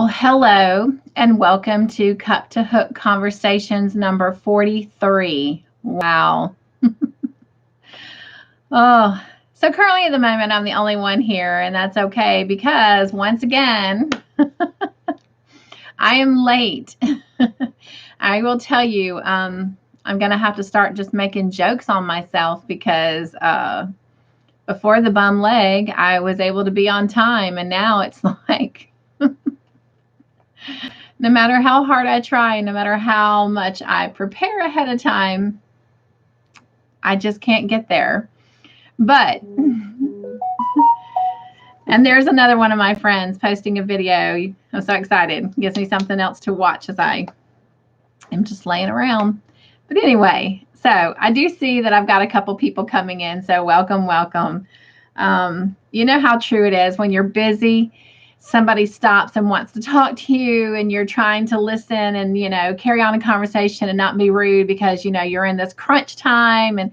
Well, hello and welcome to Cup to Hook Conversations number 43. Wow. Oh, so currently at the moment, I'm the only one here, and that's okay because once again, I am late. I will tell you, I'm going to have to start just making jokes on myself because before the bum leg, I was able to be on time, and now it's like, no matter how hard I try, no matter how much I prepare ahead of time, I just can't get there. But, and there's another one of my friends posting a video. I'm so excited. It gives me something else to watch as I am just laying around. But anyway, so I do see that I've got a couple people coming in. So welcome, welcome. You know how true it is when you're busy. Somebody stops and wants to talk to you and you're trying to listen and, carry on a conversation and not be rude because, you're in this crunch time and,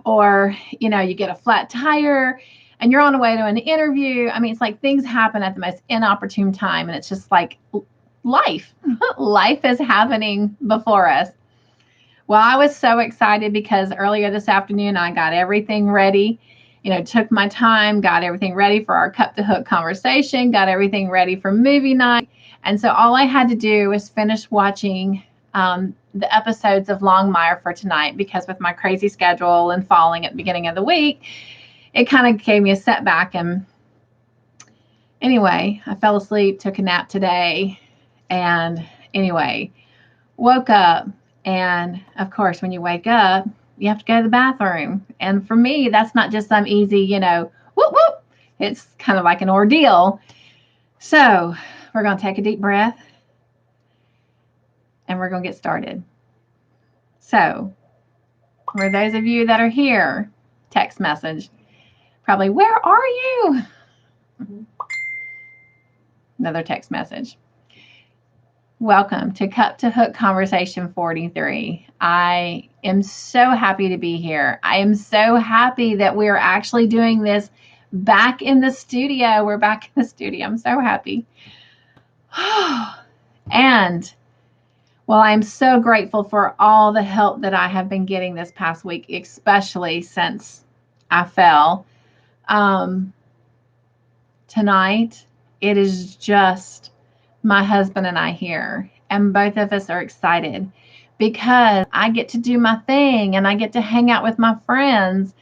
or, you get a flat tire and you're on the way to an interview. I mean, it's like things happen at the most inopportune time and it's just like life. Life is happening before us. Well, I was so excited because earlier this afternoon, I got everything ready. Took my time, got everything ready for our Cup to Hook conversation, got everything ready for movie night. And so all I had to do was finish watching the episodes of Longmire for tonight because with my crazy schedule and falling at the beginning of the week, it kind of gave me a setback. And anyway, I fell asleep, took a nap today. And anyway, woke up. And of course, when you wake up, you have to go to the bathroom. And for me, that's not just some easy, whoop, whoop. It's kind of like an ordeal. So we're going to take a deep breath and we're going to get started. So for those of you that are here, text message, probably, where are you? Another text message. Welcome to Cup to Hook Conversation 43. I am so happy to be here. I am so happy that we're actually doing this back in the studio. We're back in the studio. I'm so happy. And, well, I'm so grateful for all the help that I have been getting this past week, especially since I fell. Tonight, it is just my husband and I here, and both of us are excited because I get to do my thing and I get to hang out with my friends,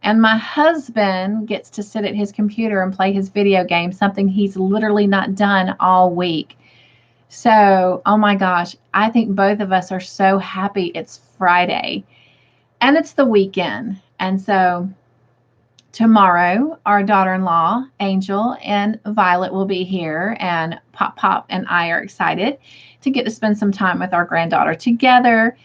and my husband gets to sit at his computer and play his video game, something he's literally not done all week. So, oh my gosh, I think both of us are so happy it's Friday and it's the weekend. And so tomorrow, our daughter-in-law, Angel, and Violet will be here, and Pop and I are excited to get to spend some time with our granddaughter together.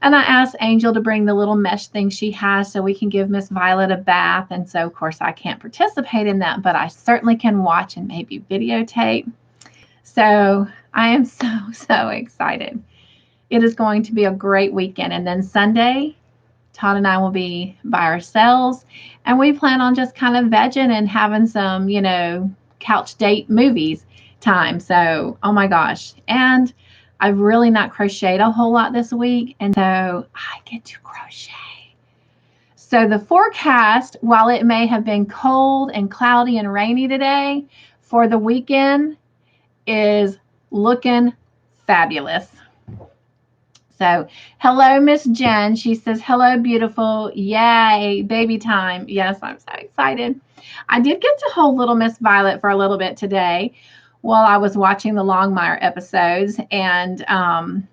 And I asked Angel to bring the little mesh thing she has so we can give Miss Violet a bath. And so, of course, I can't participate in that, but I certainly can watch and maybe videotape. So I am so excited. It is going to be a great weekend. And then Sunday, Todd and I will be by ourselves, and we plan on just kind of vegging and having some, couch date movies time. So, oh my gosh. And I've really not crocheted a whole lot this week, and so I get to crochet. So the forecast, while it may have been cold and cloudy and rainy today, for the weekend is looking fabulous. So, hello, Miss Jen. She says, hello, beautiful. Yay, baby time. Yes, I'm so excited. I did get to hold little Miss Violet for a little bit today while I was watching the Longmire episodes. And I'm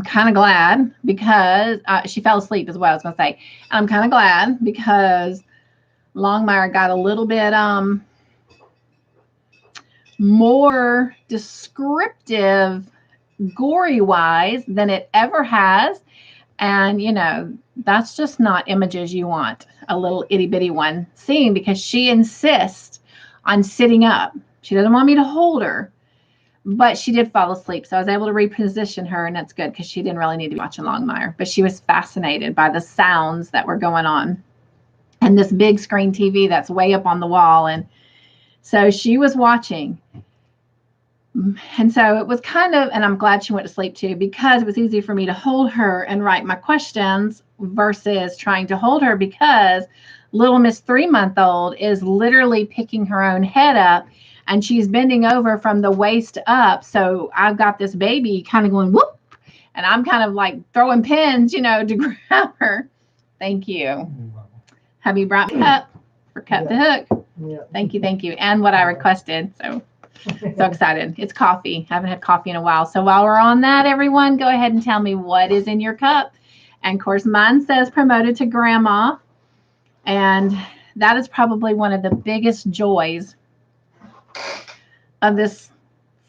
kind of glad because she fell asleep is what I was going to say. I'm kind of glad because Longmire got a little bit more descriptive gory wise than it ever has, and that's just not images you want a little itty bitty one seeing, because she insists on sitting up. She doesn't want me to hold her, but she did fall asleep, so I was able to reposition her, and that's good because she didn't really need to be watching Longmire, but she was fascinated by the sounds that were going on and this big screen TV that's way up on the wall, and so she was watching. And so it was kind of, and I'm glad she went to sleep too, because it was easy for me to hold her and write my questions versus trying to hold her, because little Miss 3-month-old is literally picking her own head up and she's bending over from the waist up. So I've got this baby kind of going whoop, and I'm kind of like throwing pins, to grab her. Thank you. Have you brought me up for Cut the Hook? Yeah. Thank you. Thank you. And what I requested. So excited. It's coffee. I haven't had coffee in a while. So while we're on that, everyone, go ahead and tell me what is in your cup. And of course, mine says promoted to grandma. And that is probably one of the biggest joys of this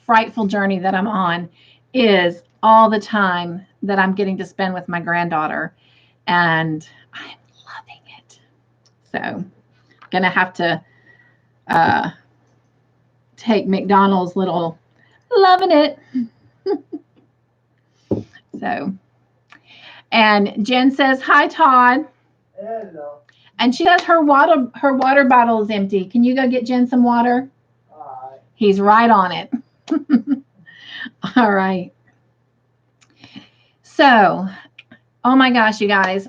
frightful journey that I'm on, is all the time that I'm getting to spend with my granddaughter. And I'm loving it. So I'm going to have to take McDonald's little loving it. So, and Jen says, hi, Todd. Hello. And she says her water bottle is empty. Can you go get Jen some water? All right. He's right on it. All right. So, oh my gosh, you guys,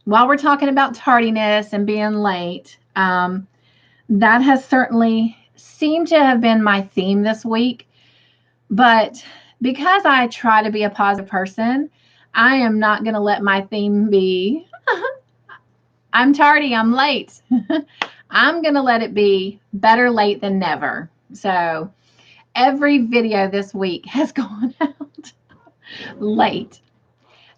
while we're talking about tardiness and being late, that has certainly seemed to have been my theme this week. But because I try to be a positive person, I am not going to let my theme be, I'm tardy, I'm late. I'm going to let it be better late than never. So every video this week has gone out late.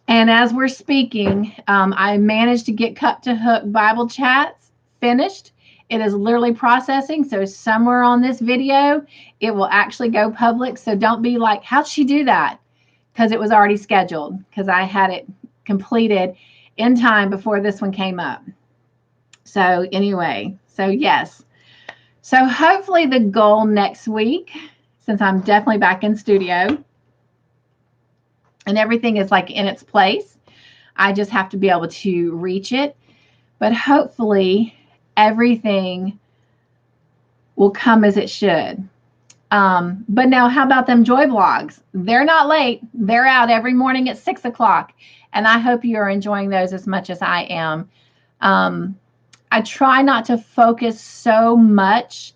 And as we're speaking, I managed to get Cut to Hook Bible chats finished. It is literally processing. So somewhere on this video, it will actually go public. So don't be like, how'd she do that? Because it was already scheduled, because I had it completed in time before this one came up. So anyway, so yes. So hopefully the goal next week, since I'm definitely back in studio and everything is like in its place, I just have to be able to reach it. But hopefully everything will come as it should. But now, how about them joy blogs? They're not late. They're out every morning at 6 o'clock. And I hope you are enjoying those as much as I am. I try not to focus so much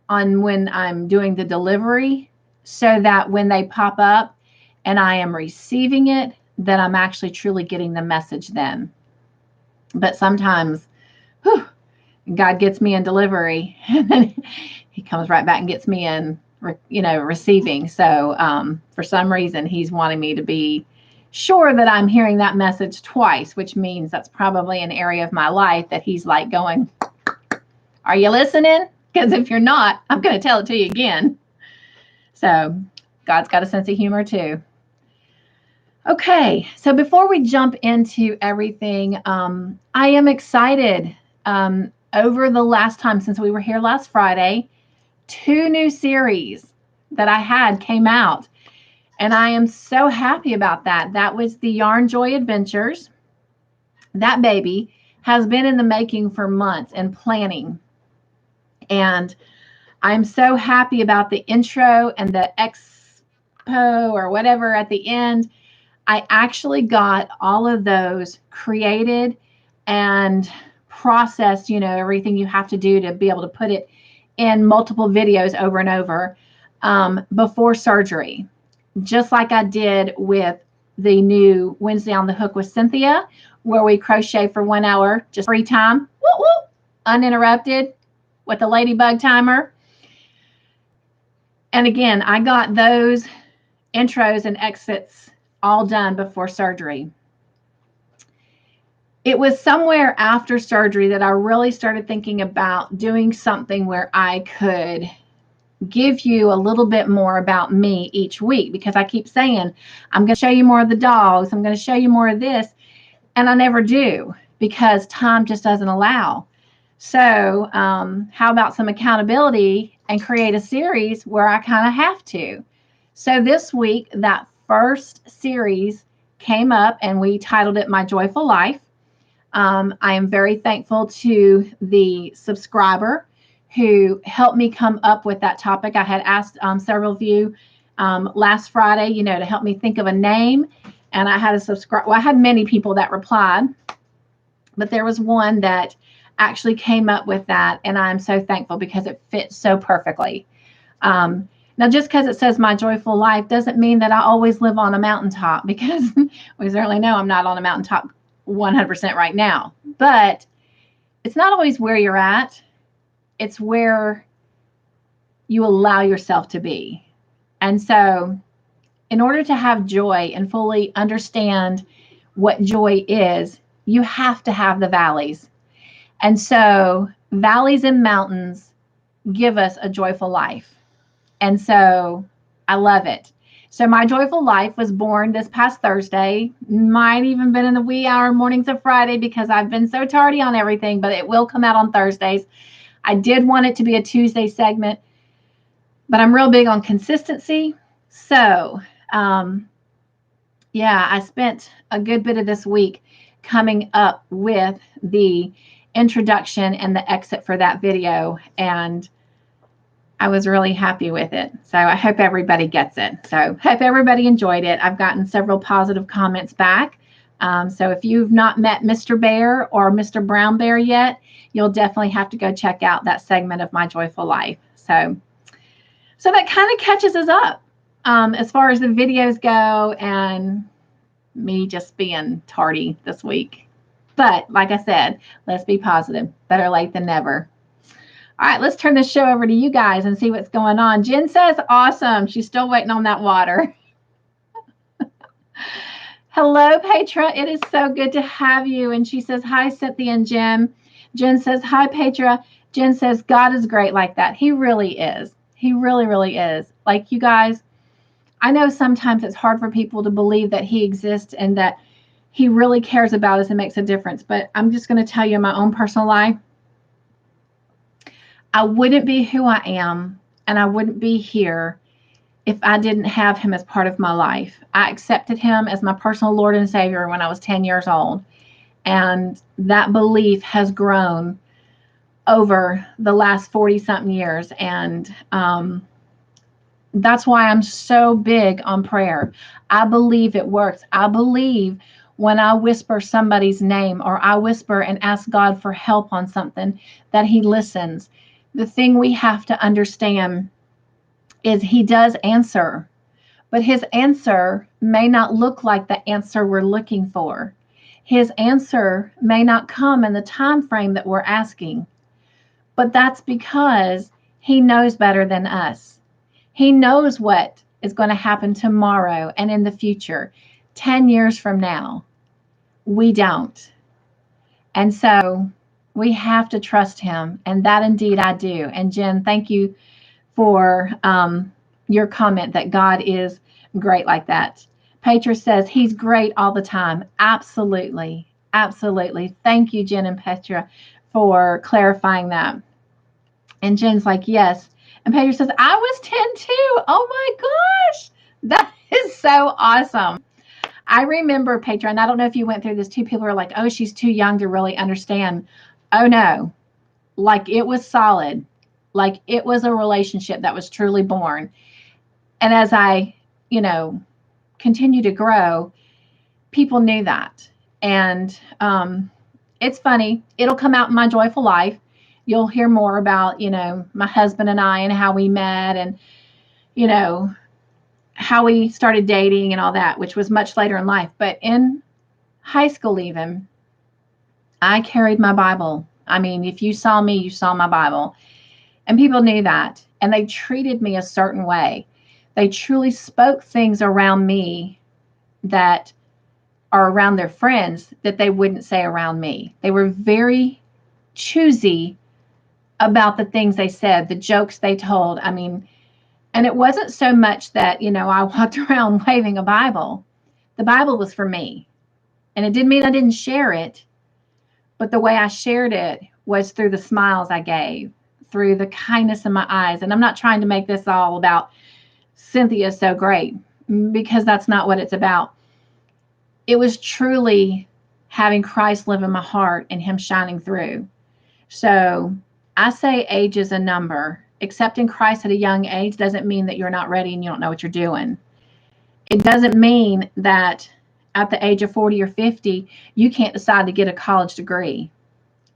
on when I'm doing the delivery, so that when they pop up and I am receiving it, that I'm actually truly getting the message then. But sometimes, God gets me in delivery, and then he comes right back and gets me in, receiving. So for some reason, he's wanting me to be sure that I'm hearing that message twice, which means that's probably an area of my life that he's like going, are you listening? Because if you're not, I'm going to tell it to you again. So God's got a sense of humor too. Okay, so before we jump into everything, I am excited. Over the last time since we were here last Friday, 2 new series that I had came out. And I am so happy about that. That was the Yarn Joy Adventures. That baby has been in the making for months and planning. And I'm so happy about the intro and the expo or whatever at the end. I actually got all of those created and processed, everything you have to do to be able to put it in multiple videos over and over before surgery. Just like I did with the new Wednesday on the Hook with Cynthia, where we crochet for 1 hour, just free time, uninterrupted with the ladybug timer. And again, I got those intros and exits all done before surgery. It was somewhere after surgery that I really started thinking about doing something where I could give you a little bit more about me each week, because I keep saying, I'm going to show you more of the dogs. I'm going to show you more of this. And I never do, because time just doesn't allow. So how about some accountability and create a series where I kind of have to? So this week, that first series came up and we titled it My Joyful Life. I am very thankful to the subscriber who helped me come up with that topic. I had asked several of you last Friday, to help me think of a name. And I had a subscribe. Well, I had many people that replied, but there was one that actually came up with that. And I'm so thankful because it fits so perfectly. Now, just because it says my joyful life doesn't mean that I always live on a mountaintop, because we certainly know I'm not on a mountaintop 100% right now. But it's not always where you're at. It's where you allow yourself to be. And so in order to have joy and fully understand what joy is, you have to have the valleys. And so valleys and mountains give us a joyful life. And so I love it. So my joyful life was born this past Thursday. Might even been in the wee hour mornings of Friday because I've been so tardy on everything, but it will come out on Thursdays. I did want it to be a Tuesday segment, but I'm real big on consistency. So, yeah, I spent a good bit of this week coming up with the introduction and the exit for that video, and I was really happy with it. So I hope everybody gets it. So hope everybody enjoyed it. I've gotten several positive comments back. So if you've not met Mr. Bear or Mr. Brown Bear yet, you'll definitely have to go check out that segment of My Joyful Life. So that kind of catches us up as far as the videos go, and me just being tardy this week. But like I said, let's be positive. Better late than never. All right, let's turn this show over to you guys and see what's going on. Jen says, awesome. She's still waiting on that water. Hello, Petra. It is so good to have you. And she says, hi, Cynthia and Jim. Jen says, hi, Petra. Jen says, God is great like that. He really is. He really, really is. Like, you guys, I know sometimes it's hard for people to believe that he exists and that he really cares about us and makes a difference. But I'm just going to tell you in my own personal life, I wouldn't be who I am, and I wouldn't be here if I didn't have him as part of my life. I accepted him as my personal Lord and Savior when I was 10 years old. And that belief has grown over the last 40-something years. And that's why I'm so big on prayer. I believe it works. I believe when I whisper somebody's name or I whisper and ask God for help on something, that he listens. The thing we have to understand is he does answer, but his answer may not look like the answer we're looking for. His answer may not come in the time frame that we're asking, but that's because he knows better than us. He knows what is going to happen tomorrow and in the future, 10 years from now. We don't. And so we have to trust him. And that indeed I do. And Jen, thank you for your comment that God is great like that. Petra says he's great all the time. Absolutely. Absolutely. Thank you, Jen and Petra, for clarifying that. And Jen's like, yes. And Petra says, I was 10 too. Oh my gosh. That is so awesome. I remember, Petra, and I don't know if you went through this too. People are like, oh, she's too young to really understand. Oh, no. Like, it was solid. Like, it was a relationship that was truly born. And as I, continue to grow, people knew that. And it's funny. It'll come out in My Joyful Life. You'll hear more about, my husband and I and how we met and, how we started dating and all that, which was much later in life. But in high school even, I carried my Bible. I mean, if you saw me, you saw my Bible. And people knew that. And they treated me a certain way. They truly spoke things around me that are around their friends that they wouldn't say around me. They were very choosy about the things they said, the jokes they told. I mean, and it wasn't so much that, I walked around waving a Bible. The Bible was for me. And it didn't mean I didn't share it, but the way I shared it was through the smiles I gave, through the kindness in my eyes. And I'm not trying to make this all about Cynthia's so great, because that's not what it's about. It was truly having Christ live in my heart and him shining through. So I say age is a number. Accepting Christ at a young age doesn't mean that you're not ready and you don't know what you're doing. It doesn't mean that at the age of 40 or 50, you can't decide to get a college degree.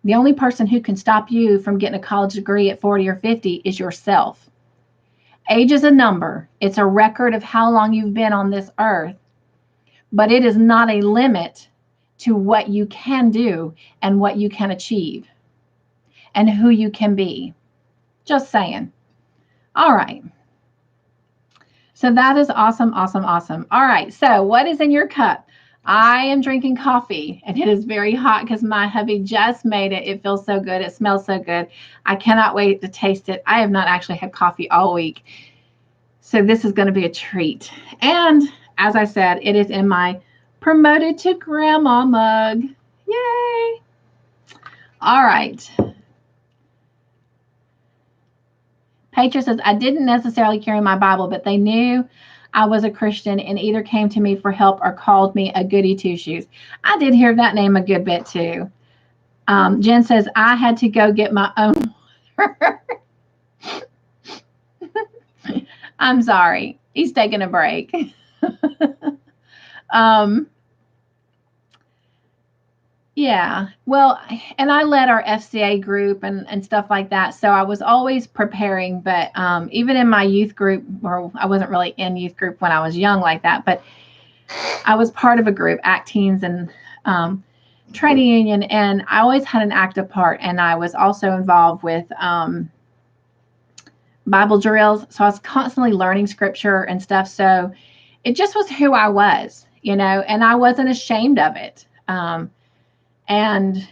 The only person who can stop you from getting a college degree at 40 or 50 is yourself. Age is a number. It's a record of how long you've been on this earth, but it is not a limit to what you can do and what you can achieve and who you can be. Just saying. All right. So that is awesome, awesome, awesome. All right. So what is in your cup? I am drinking coffee, and it is very hot because my hubby just made it. It feels so good. It smells so good. I cannot wait to taste it. I have not actually had coffee all week. So this is going to be a treat. And as I said, it is in my promoted to grandma mug. Yay. All right. Petra says, I didn't necessarily carry my Bible, but they knew I was a Christian and either came to me for help or called me a goody two-shoes. I did hear that name a good bit too. Jen says, I had to go get my own water. I'm sorry. He's taking a break. Yeah, well, and I led our FCA group and stuff like that. So I was always preparing, but even in my youth group, or I wasn't really in youth group when I was young like that, but I was part of a group, ACT Teens and Training Union, and I always had an active part. And I was also involved with Bible drills. So I was constantly learning scripture and stuff. So it just was who I was, you know, and I wasn't ashamed of it. And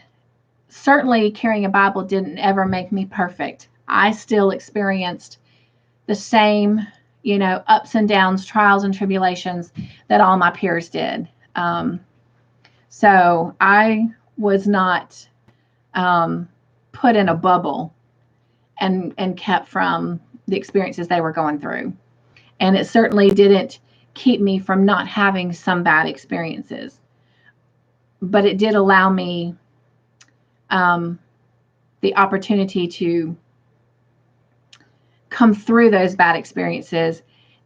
certainly carrying a Bible didn't ever make me perfect. I still experienced the same, you know, ups and downs, trials and tribulations that all my peers did. So I was not put in a bubble and kept from the experiences they were going through. And it certainly didn't keep me from not having some bad experiences. But it did allow me the opportunity to come through those bad experiences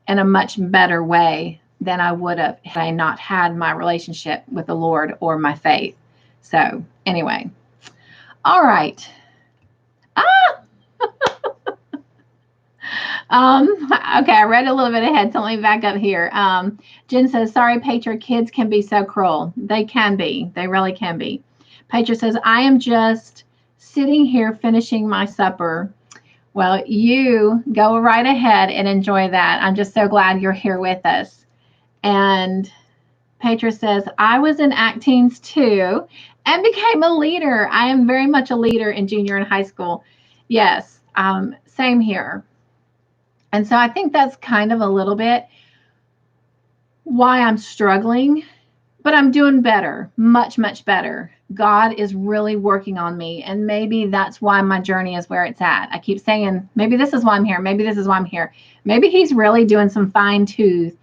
in a much better way than I would have had I not had my relationship with the Lord or my faith. So anyway, all right. Okay, I read a little bit ahead, so let me back up here. Jen says, sorry, Petra, kids can be so cruel. They can be. They really can be. Petra says, I am just sitting here finishing my supper. Well, you go right ahead and enjoy that. I'm just so glad you're here with us. And Petra says, I was in ACT Teens too and became a leader. I am very much a leader in junior and high school. Yes, same here. And so I think that's kind of a little bit why I'm struggling, but I'm doing better, much, much better. God is really working on me. And maybe that's why my journey is where it's at. I keep saying, maybe this is why I'm here. Maybe this is why I'm here. Maybe he's really doing some fine tooth,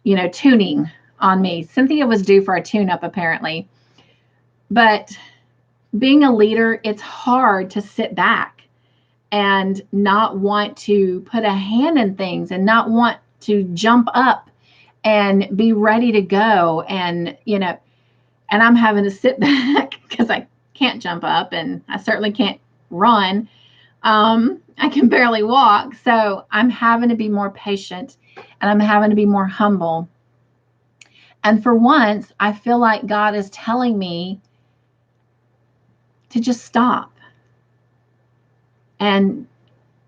you know, tuning on me. Cynthia was due for a tune-up apparently. But being a leader, it's hard to sit back and not want to put a hand in things and not want to jump up and be ready to go. And, you know, and I'm having to sit back because I can't jump up and I certainly can't run. I can barely walk. So I'm having to be more patient and I'm having to be more humble. And for once, I feel like God is telling me to just stop and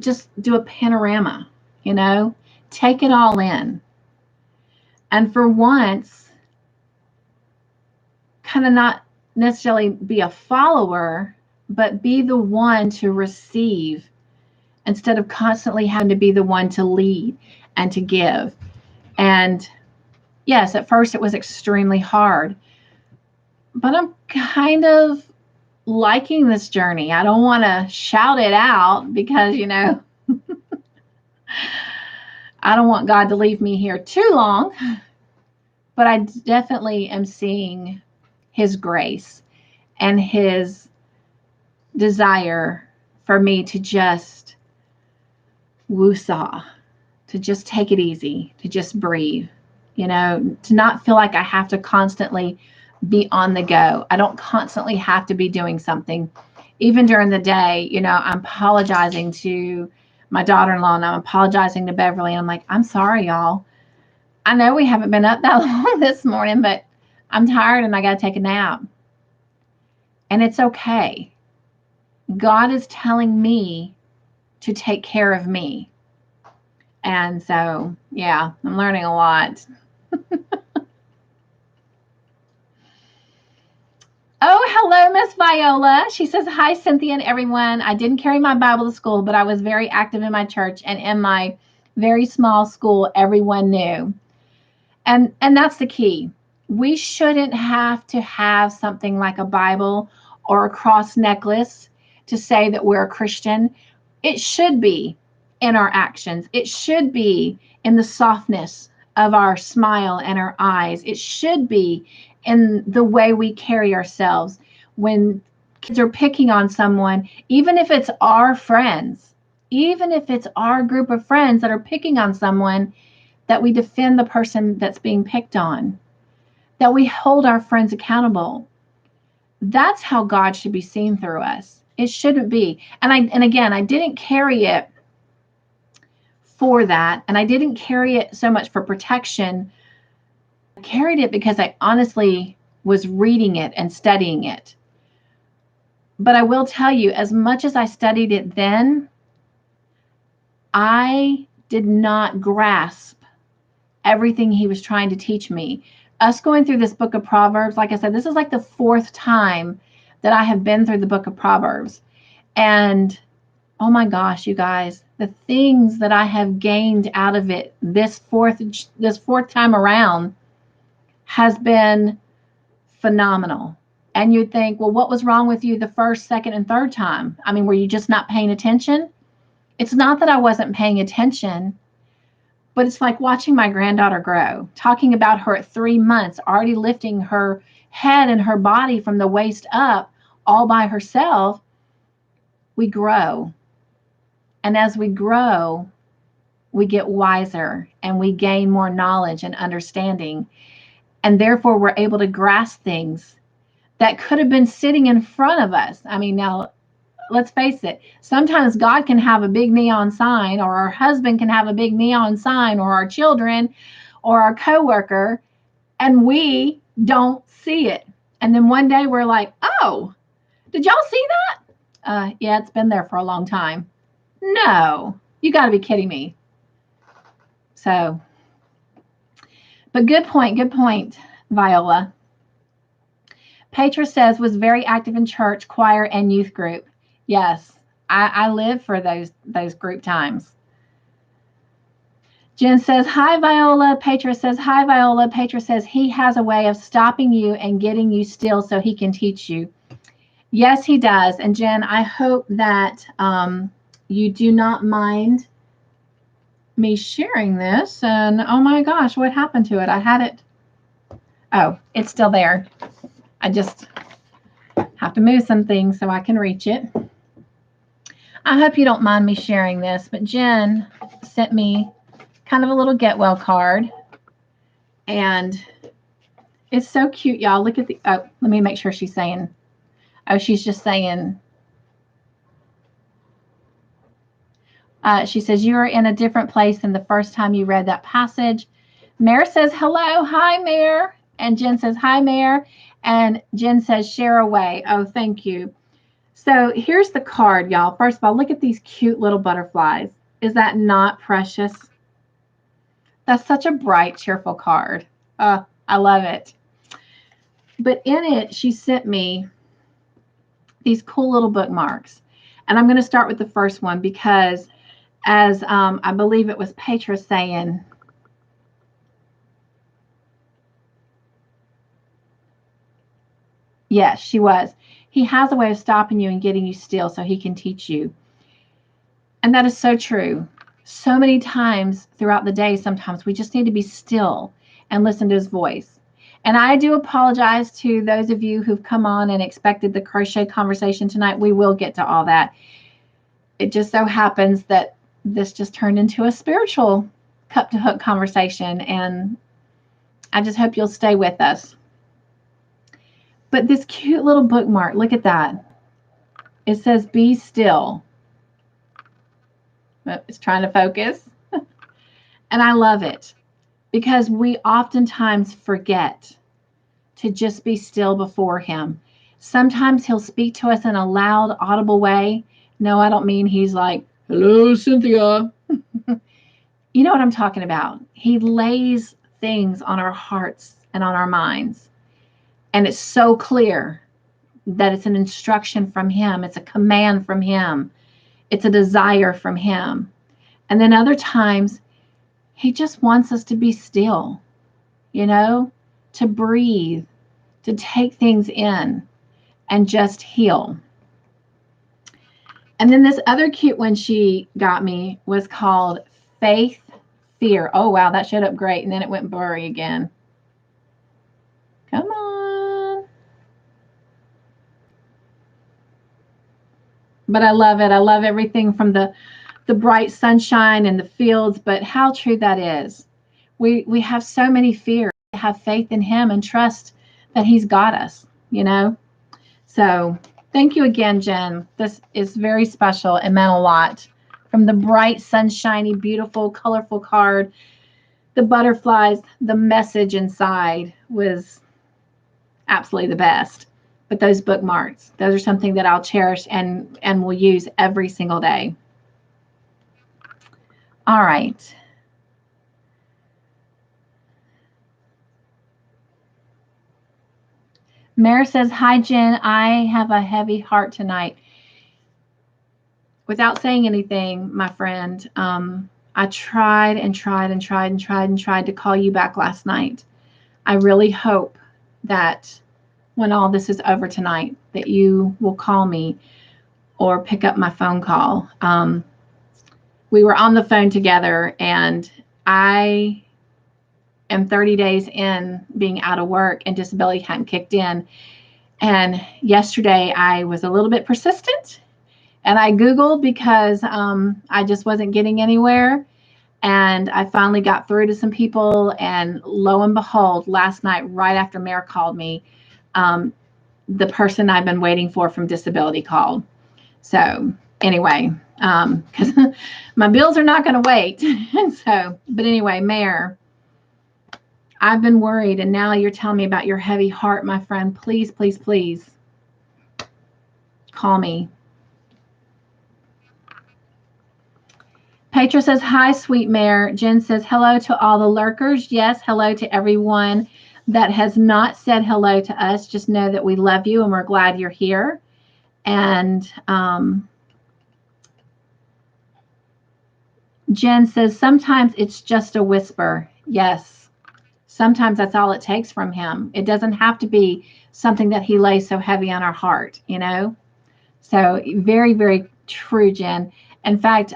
just do a panorama, you know, take it all in. And for once, kind of not necessarily be a follower, but be the one to receive instead of constantly having to be the one to lead and to give. And yes, at first it was extremely hard, but I'm kind of liking this journey. I don't want to shout it out because, you know, I don't want God to leave me here too long, but I definitely am seeing his grace and his desire for me to just woosah, to just take it easy, to just breathe, to not feel like I have to constantly be on the go. I don't constantly have to be doing something. Even during the day, I'm apologizing to my daughter-in-law and I'm apologizing to Beverly. And I'm like, I'm sorry, y'all. I know we haven't been up that long this morning, but I'm tired and I got to take a nap. And it's okay. God is telling me to take care of me. And so, yeah, I'm learning a lot. Oh, hello, Miss Viola. She says, hi, Cynthia and everyone. I didn't carry my Bible to school, but I was very active in my church and in my very small school, everyone knew. And that's the key. We shouldn't have to have something like a Bible or a cross necklace to say that we're a Christian. It should be in our actions. It should be in the softness of our smile and our eyes. It should be in the way we carry ourselves. When kids are picking on someone, even if it's our friends, even if it's our group of friends that are picking on someone, that we defend the person that's being picked on, that we hold our friends accountable. That's how God should be seen through us. It shouldn't be. And again, I didn't carry it for that, and I didn't carry it so much for protection. I carried it because I honestly was reading it and studying it. But I will tell you, as much as I studied it then, I did not grasp everything he was trying to teach me. Us going through this book of Proverbs, like I said, this is like the 4th time that I have been through the book of Proverbs. And oh my gosh, you guys, the things that I have gained out of it this fourth time around has been phenomenal. And you'd think, well, what was wrong with you the first, second, and third time? I mean, were you just not paying attention? It's not that I wasn't paying attention, but it's like watching my granddaughter grow, talking about her at 3 months, already lifting her head and her body from the waist up all by herself. We grow. And as we grow, we get wiser and we gain more knowledge and understanding. And therefore, we're able to grasp things that could have been sitting in front of us. I mean, now, let's face it. Sometimes God can have a big neon sign, or our husband can have a big neon sign, or our children, or our coworker, and we don't see it. And then one day we're like, oh, did y'all see that? Yeah, it's been there for a long time. No, you got to be kidding me. So, but good point, Viola. Petra says, was very active in church, choir, and youth group. Yes, I live for those group times. Jen says, hi, Viola. Petra says, hi, Viola. Petra says, he has a way of stopping you and getting you still so he can teach you. Yes, he does. And Jen, I hope that you do not mind me sharing this. And oh my gosh, what happened to it? I had it. Oh, it's still there. I just have to move some things so I can reach it. I hope you don't mind me sharing this, but Jen sent me kind of a little get well card. And it's so cute, y'all. Look at the, oh, let me make sure she's saying, oh, she's just saying, she says, you are in a different place than the first time you read that passage. Mare says, hello. Hi, Mare. And Jen says, hi, Mare. And Jen says, share away. Oh, thank you. So here's the card, y'all. First of all, look at these cute little butterflies. Is that not precious? That's such a bright, cheerful card. I love it. But in it, she sent me these cool little bookmarks. And I'm going to start with the first one because as I believe it was Petra saying, yes, she was. He has a way of stopping you and getting you still so he can teach you. And that is so true. So many times throughout the day, sometimes we just need to be still and listen to his voice. And I do apologize to those of you who've come on and expected the crochet conversation tonight. We will get to all that. it just so happens that this just turned into a spiritual cup to hook conversation, and I just hope you'll stay with us. But this cute little bookmark, look at that. It says, be still. It's trying to focus. And I love it because we oftentimes forget to just be still before him. Sometimes he'll speak to us in a loud, audible way. No, I don't mean he's like, hello, Cynthia. You know what I'm talking about. He lays things on our hearts and on our minds. And it's so clear that it's an instruction from him. It's a command from him. It's a desire from him. And then other times, he just wants us to be still, to breathe, to take things in and just heal. And then this other cute one she got me was called Faith, Fear. Oh, wow, that showed up great. And then it went blurry again. Come on. But I love it. I love everything from the bright sunshine and the fields, but how true that is. We have so many fears. Have faith in him and trust that he's got us, So thank you again, Jen. This is very special and meant a lot. From the bright, sunshiny, beautiful, colorful card, the butterflies, the message inside was absolutely the best. But those bookmarks, those are something that I'll cherish and will use every single day. All right. Mara says, hi, Jen. I have a heavy heart tonight. Without saying anything, my friend, I tried to call you back last night. I really hope that when all this is over tonight, that you will call me or pick up my phone call. We were on the phone together, and I am 30 days in being out of work and disability hadn't kicked in. And yesterday I was a little bit persistent and I Googled because I just wasn't getting anywhere. And I finally got through to some people, and lo and behold, last night, right after Mayor called me, the person I've been waiting for from disability called. So anyway, because my bills are not going to wait. But anyway, Mayor, I've been worried, and now you're telling me about your heavy heart, my friend. Please, please, please call me. Petra says, hi, sweet Mare. Jen says, hello to all the lurkers. Yes, hello to everyone that has not said hello to us. Just know that we love you and we're glad you're here. And Jen says, sometimes it's just a whisper. Yes. Sometimes that's all it takes from him. It doesn't have to be something that he lays so heavy on our heart, So very, very true, Jen. In fact,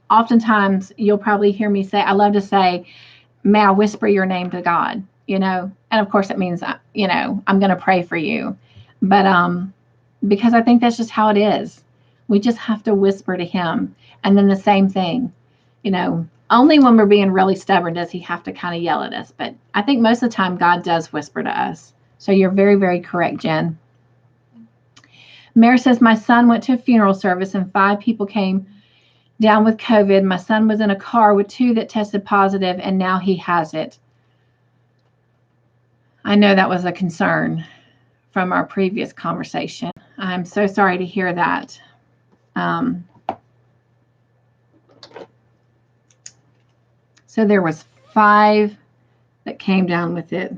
oftentimes you'll probably hear me say, I love to say, may I whisper your name to God, And of course it means, I'm going to pray for you. But because I think that's just how it is. We just have to whisper to him. And then the same thing, only when we're being really stubborn does he have to kind of yell at us. But I think most of the time God does whisper to us. So you're very, very correct, Jen. Mary says, my son went to a funeral service and 5 people came down with COVID. My son was in a car with 2 that tested positive, and now he has it. I know that was a concern from our previous conversation. I'm so sorry to hear that. So there was 5 that came down with it.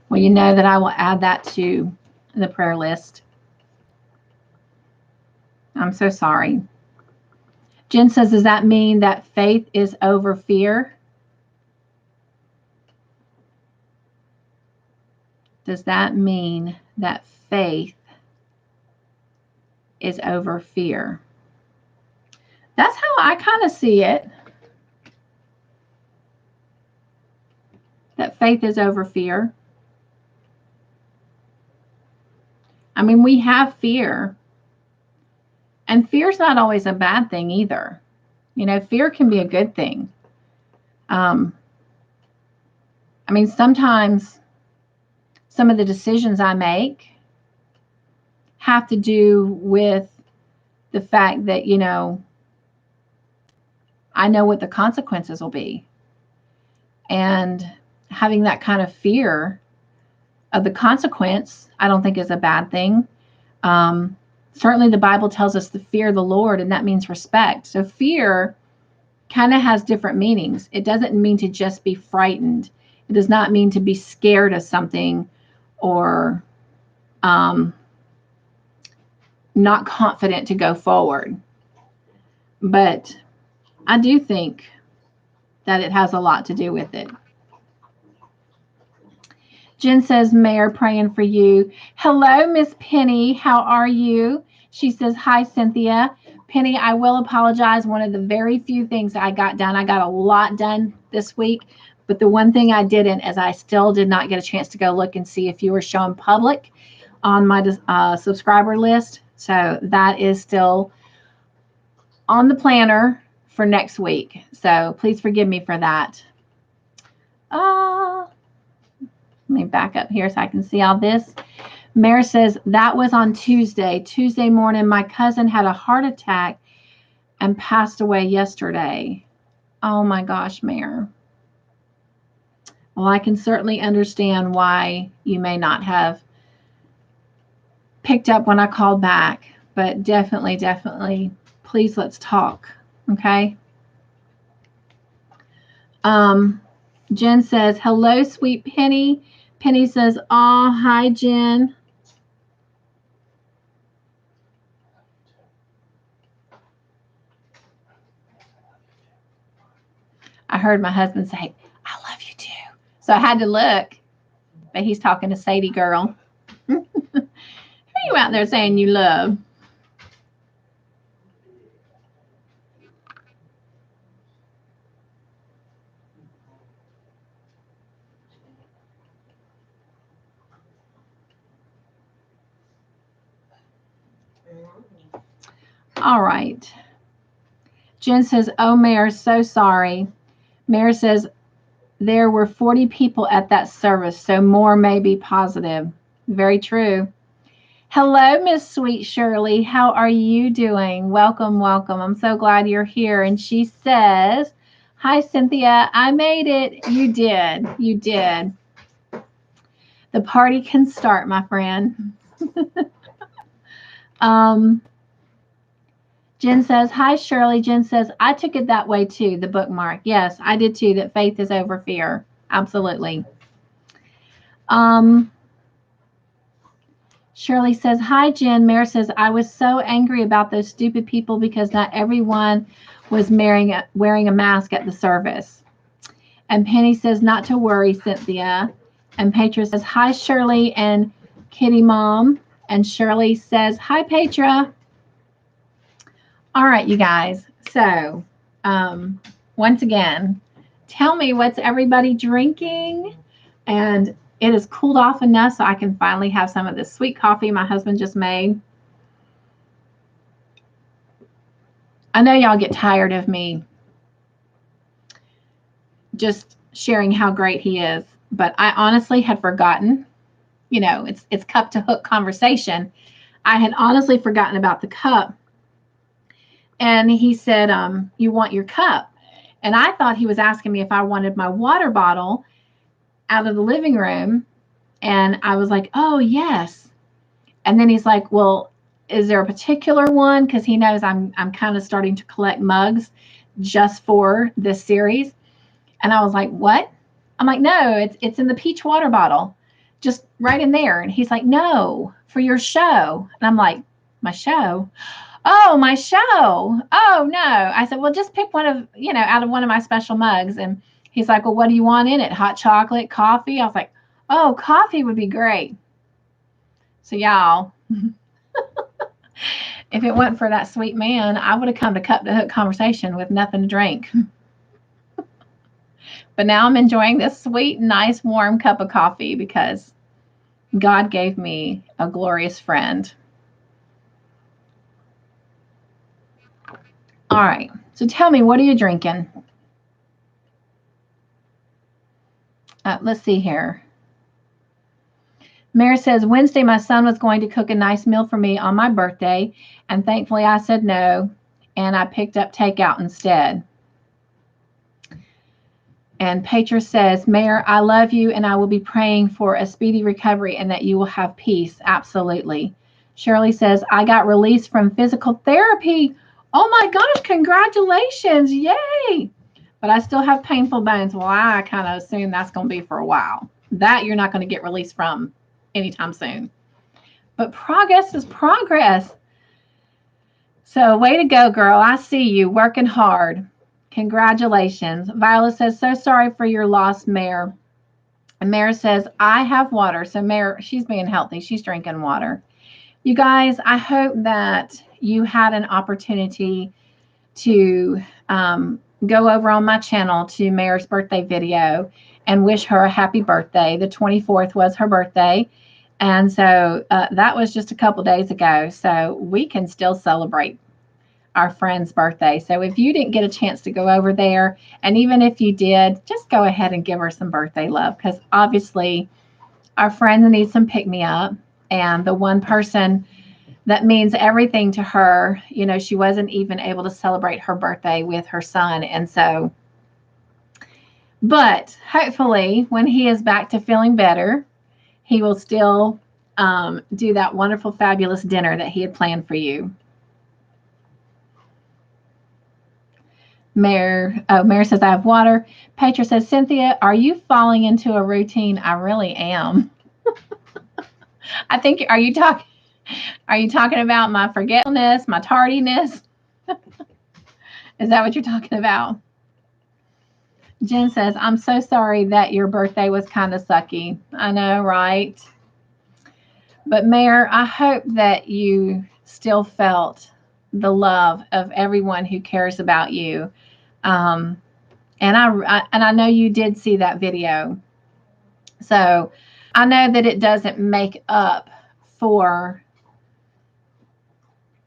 Well, you know that I will add that to the prayer list. I'm so sorry. Jen says, does that mean that faith is over fear? Does that mean that faith is over fear? That's how I kind of see it. That faith is over fear. I mean, we have fear. And fear's not always a bad thing either. You know, fear can be a good thing. I mean, sometimes some of the decisions I make have to do with the fact that, you know, I know what the consequences will be. And having that kind of fear of the consequence, I don't think is a bad thing. Certainly the Bible tells us to fear the Lord, and that means respect. So fear kind of has different meanings. It doesn't mean to just be frightened. It does not mean to be scared of something or not confident to go forward. But I do think that it has a lot to do with it. Jen says, Mayor, praying for you. Hello, Miss Penny. How are you? She says, hi, Cynthia. Penny, I will apologize. One of the very few things I got done, I got a lot done this week, but the one thing I didn't is I still did not get a chance to go look and see if you were showing public on my subscriber list. So that is still on the planner for next week. So please forgive me for that. Let me back up here so I can see all this. Mare says, that was on Tuesday. Tuesday morning, my cousin had a heart attack and passed away yesterday. Oh my gosh, Mare. Well, I can certainly understand why you may not have picked up when I called back, but definitely, please let's talk, okay? Jen says, hello, sweet Penny. Penny says, oh, hi, Jen. I heard my husband say, I love you too. So I had to look, but he's talking to Sadie girl. Who are you out there saying you love? All right. Jen says, oh, Mayor, so sorry. Mayor says, there were 40 people at that service, so more may be positive. Very true. Hello, Miss Sweet Shirley. How are you doing? Welcome, welcome. I'm so glad you're here. And she says, hi, Cynthia. I made it. You did. You did. The party can start, my friend. Jen says, hi, Shirley. Jen says, I took it that way too, the bookmark. Yes, I did too, that faith is over fear. Absolutely. Shirley says, hi, Jen. Mare says, I was so angry about those stupid people because not everyone was wearing a mask at the service. And Penny says, not to worry, Cynthia. And Petra says, hi, Shirley and Kitty Mom. And Shirley says, hi, Petra. All right, you guys. So, once again, tell me, what's everybody drinking? And it has cooled off enough so I can finally have some of this sweet coffee my husband just made. I know y'all get tired of me just sharing how great he is, but I honestly had forgotten. You know, it's cup to hook conversation. I had honestly forgotten about the cup. And he said, you want your cup? And I thought he was asking me if I wanted my water bottle out of the living room. And I was like, oh, yes. And then he's like, well, is there a particular one? Because he knows I'm kind of starting to collect mugs just for this series. And I was like, what? I'm like, no, it's in the peach water bottle, just right in there. And he's like, no, for your show. And I'm like, my show? Oh, my show. Oh, no. I said, well, just pick one of, out of one of my special mugs. And he's like, well, what do you want in it? Hot chocolate, coffee? I was like, oh, coffee would be great. So y'all, If it wasn't for that sweet man, I would have come to Cup to Hook conversation with nothing to drink. But now I'm enjoying this sweet, nice, warm cup of coffee because God gave me a glorious friend. All right. So tell me, what are you drinking? Let's see here. Mary says, Wednesday, my son was going to cook a nice meal for me on my birthday, and thankfully I said no, and I picked up takeout instead. And Petra says, Mayor, I love you, and I will be praying for a speedy recovery and that you will have peace. Absolutely. Shirley says, I got released from physical therapy. Oh my gosh, congratulations. Yay. But I still have painful bones. Well, I kind of assume that's going to be for a while. That you're not going to get released from anytime soon. But progress is progress. So way to go, girl. I see you working hard. Congratulations. Viola says, so sorry for your loss, Mayor. And Mayor says, I have water. So Mayor, she's being healthy. She's drinking water. You guys, I hope that you had an opportunity to go over on my channel to Mayor's birthday video and wish her a happy birthday. The 24th was her birthday. And so that was just a couple days ago. So we can still celebrate our friend's birthday. So if you didn't get a chance to go over there, and even if you did, just go ahead and give her some birthday love, because obviously our friends need some pick me up. And the one person that means everything to her, you know, she wasn't even able to celebrate her birthday with her son. And so, but hopefully when he is back to feeling better, he will still do that wonderful, fabulous dinner that he had planned for you. Mayor says, I have water. Petra says, Cynthia, are you falling into a routine? I really am. I think, are you talking about my forgetfulness, my tardiness? Is that what you're talking about? Jen says, I'm so sorry that your birthday was kind of sucky. I know, right? But Mayor, I hope that you still felt the love of everyone who cares about you. And I know you did see that video. So I know that it doesn't make up for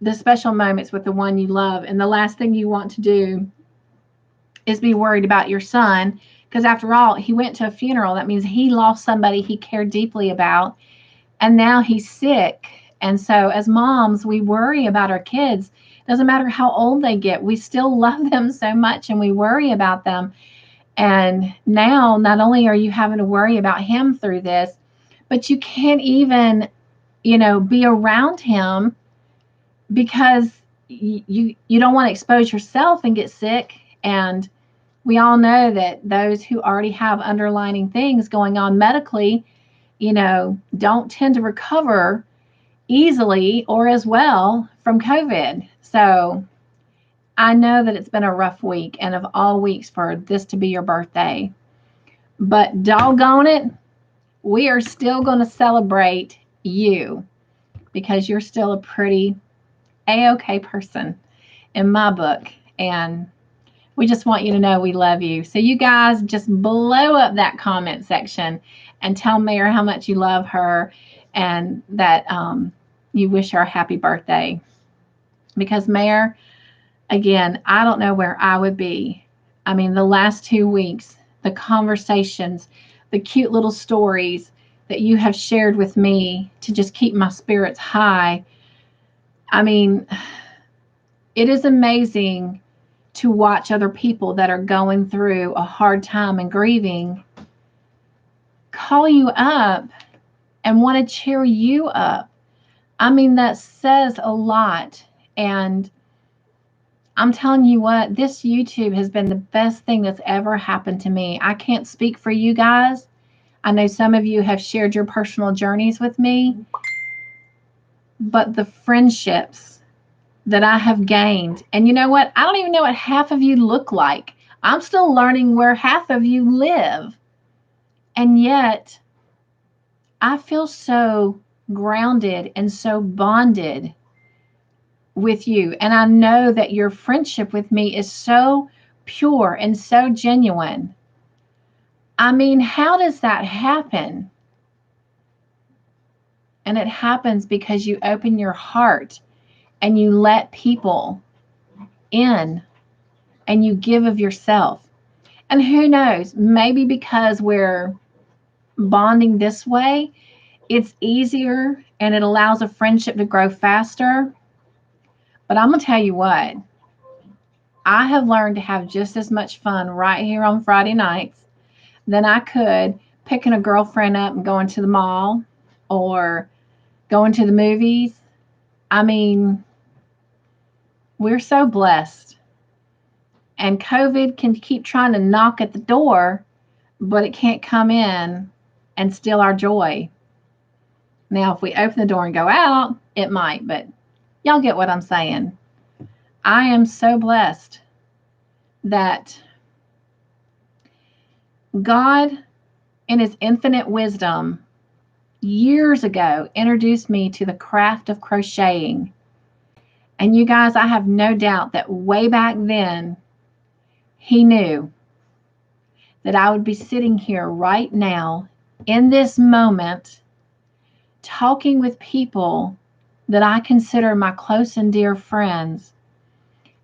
the special moments with the one you love. And the last thing you want to do is be worried about your son, because after all, he went to a funeral. That means he lost somebody he cared deeply about, and now he's sick. And so as moms, we worry about our kids. Doesn't matter how old they get, we still love them so much and we worry about them. And now not only are you having to worry about him through this, but you can't even, be around him because you don't want to expose yourself and get sick. And we all know that those who already have underlying things going on medically, don't tend to recover easily or as well from COVID. So I know that it's been a rough week, and of all weeks for this to be your birthday. But doggone it, we are still going to celebrate you because you're still a pretty A-okay person in my book. And we just want you to know we love you. So you guys just blow up that comment section and tell Mayor how much you love her and that you wish her a happy birthday. Because Mayor, again, I don't know where I would be. I mean, the last 2 weeks, the conversations, the cute little stories that you have shared with me to just keep my spirits high. I mean, it is amazing to watch other people that are going through a hard time and grieving call you up and want to cheer you up. I mean, that says a lot. And I'm telling you what, this YouTube has been the best thing that's ever happened to me. I can't speak for you guys. I know some of you have shared your personal journeys with me, but the friendships that I have gained, and you know what? I don't even know what half of you look like. I'm still learning where half of you live. And yet, I feel so grounded and so bonded with you. And I know that your friendship with me is so pure and so genuine. I mean, how does that happen? And it happens because you open your heart and you let people in and you give of yourself. And who knows, maybe because we're bonding this way, it's easier and it allows a friendship to grow faster. But I'm going to tell you what, I have learned to have just as much fun right here on Friday nights than I could picking a girlfriend up and going to the mall or going to the movies. I mean, we're so blessed. And COVID can keep trying to knock at the door, but it can't come in and steal our joy. Now, if we open the door and go out, it might, but y'all get what I'm saying. I am so blessed that God, in his infinite wisdom, years ago introduced me to the craft of crocheting. And you guys, I have no doubt that way back then, he knew that I would be sitting here right now in this moment talking with people that I consider my close and dear friends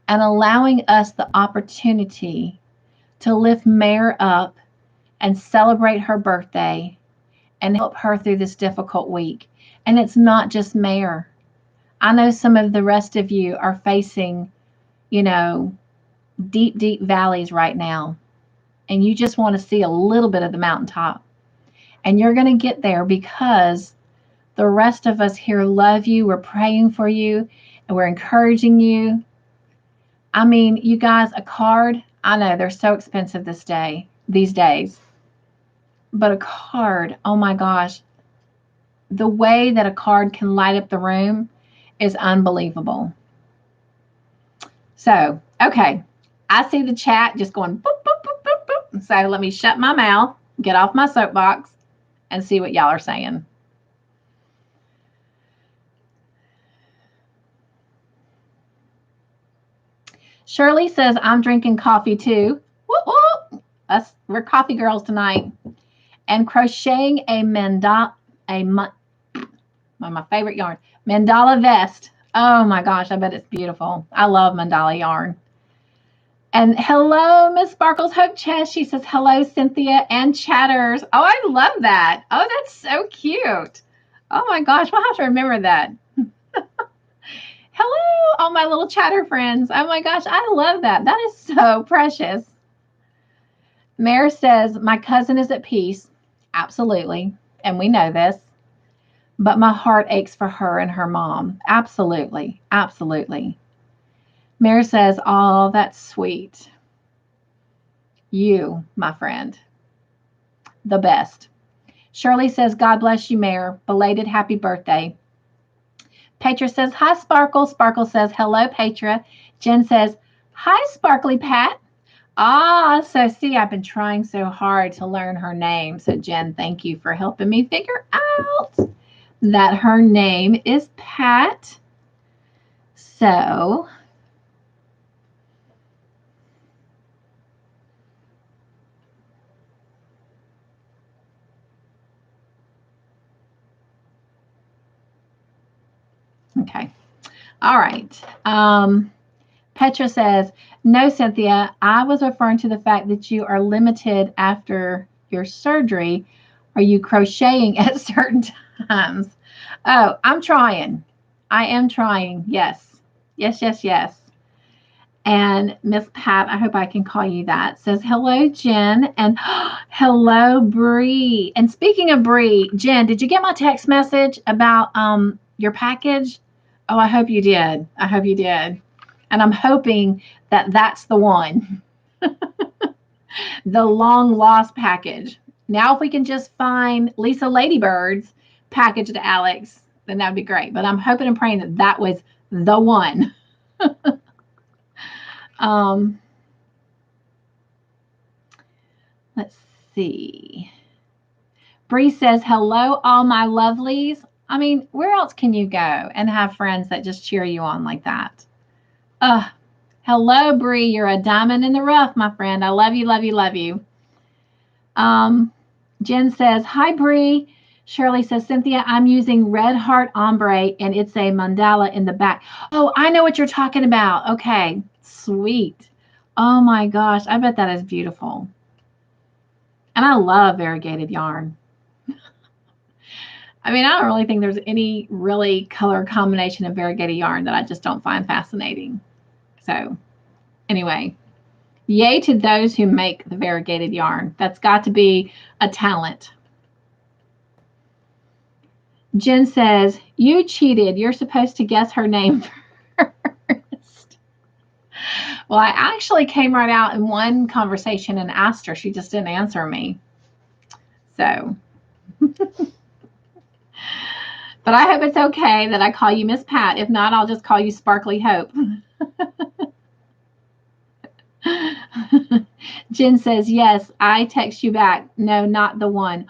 and allowing us the opportunity to lift Mare up and celebrate her birthday and help her through this difficult week. And it's not just Mare. I know some of the rest of you are facing, you know, deep, deep valleys right now. And you just want to see a little bit of the mountaintop. And you're going to get there because the rest of us here love you. We're praying for you and we're encouraging you. I mean, you guys, a card, I know they're so expensive these days. But a card, oh my gosh, the way that a card can light up the room is unbelievable. So, okay, I see the chat just going boop, boop, boop, boop, boop. So let me shut my mouth, get off my soapbox, and see what y'all are saying. Shirley says, I'm drinking coffee too. Whoop, whoop. We're coffee girls tonight. And crocheting a mandala, one of my favorite yarns, mandala vest. Oh my gosh, I bet it's beautiful. I love mandala yarn. And hello, Miss Sparkles Hope Chest. She says, hello, Cynthia and Chatters. Oh, I love that. Oh, that's so cute. Oh my gosh, we'll have to remember that. Hello, all my little chatter friends. Oh my gosh, I love that. That is so precious. Mare says, my cousin is at peace. Absolutely. And we know this. But my heart aches for her and her mom. Absolutely. Absolutely. Mare says, oh, that's sweet. You, my friend. The best. Shirley says, God bless you, Mare. Belated happy birthday. Petra says, hi, Sparkle. Sparkle says, hello, Petra. Jen says, hi, Sparkly Pat. Ah, so see, I've been trying so hard to learn her name. So, Jen, thank you for helping me figure out that her name is Pat. So, okay. All right. Petra says, no, Cynthia, I was referring to the fact that you are limited after your surgery. Are you crocheting at certain times? Oh, I'm trying. I am trying. Yes. Yes, yes, yes. And Miss Pat, I hope I can call you that, says, hello, Jen, and hello, Bree. And speaking of Bree, Jen, did you get my text message about your package? Oh, I hope you did. I hope you did. And I'm hoping that that's the one, the long lost package. Now, if we can just find Lisa Ladybird's package to Alex, then that would be great. But I'm hoping and praying that that was the one. Let's see. Bree says, hello, all my lovelies. I mean, where else can you go and have friends that just cheer you on like that? Uh, hello, Bree. You're a diamond in the rough, my friend. I love you, love you, love you. Um, Jen says, hi, Bree. Shirley says, Cynthia, I'm using Red Heart Ombre and it's a mandala in the back. Oh, I know what you're talking about. Okay, sweet. Oh my gosh, I bet that is beautiful. And I love variegated yarn. I mean, I don't really think there's any really color combination of variegated yarn that I just don't find fascinating. So, anyway, yay to those who make the variegated yarn. That's got to be a talent. Jen says, you cheated. You're supposed to guess her name first. Well, I actually came right out in one conversation and asked her. She just didn't answer me. So. But I hope it's okay that I call you Miss Pat. If not, I'll just call you Sparkly Hope. Jen says, yes, I text you back. No, not the one.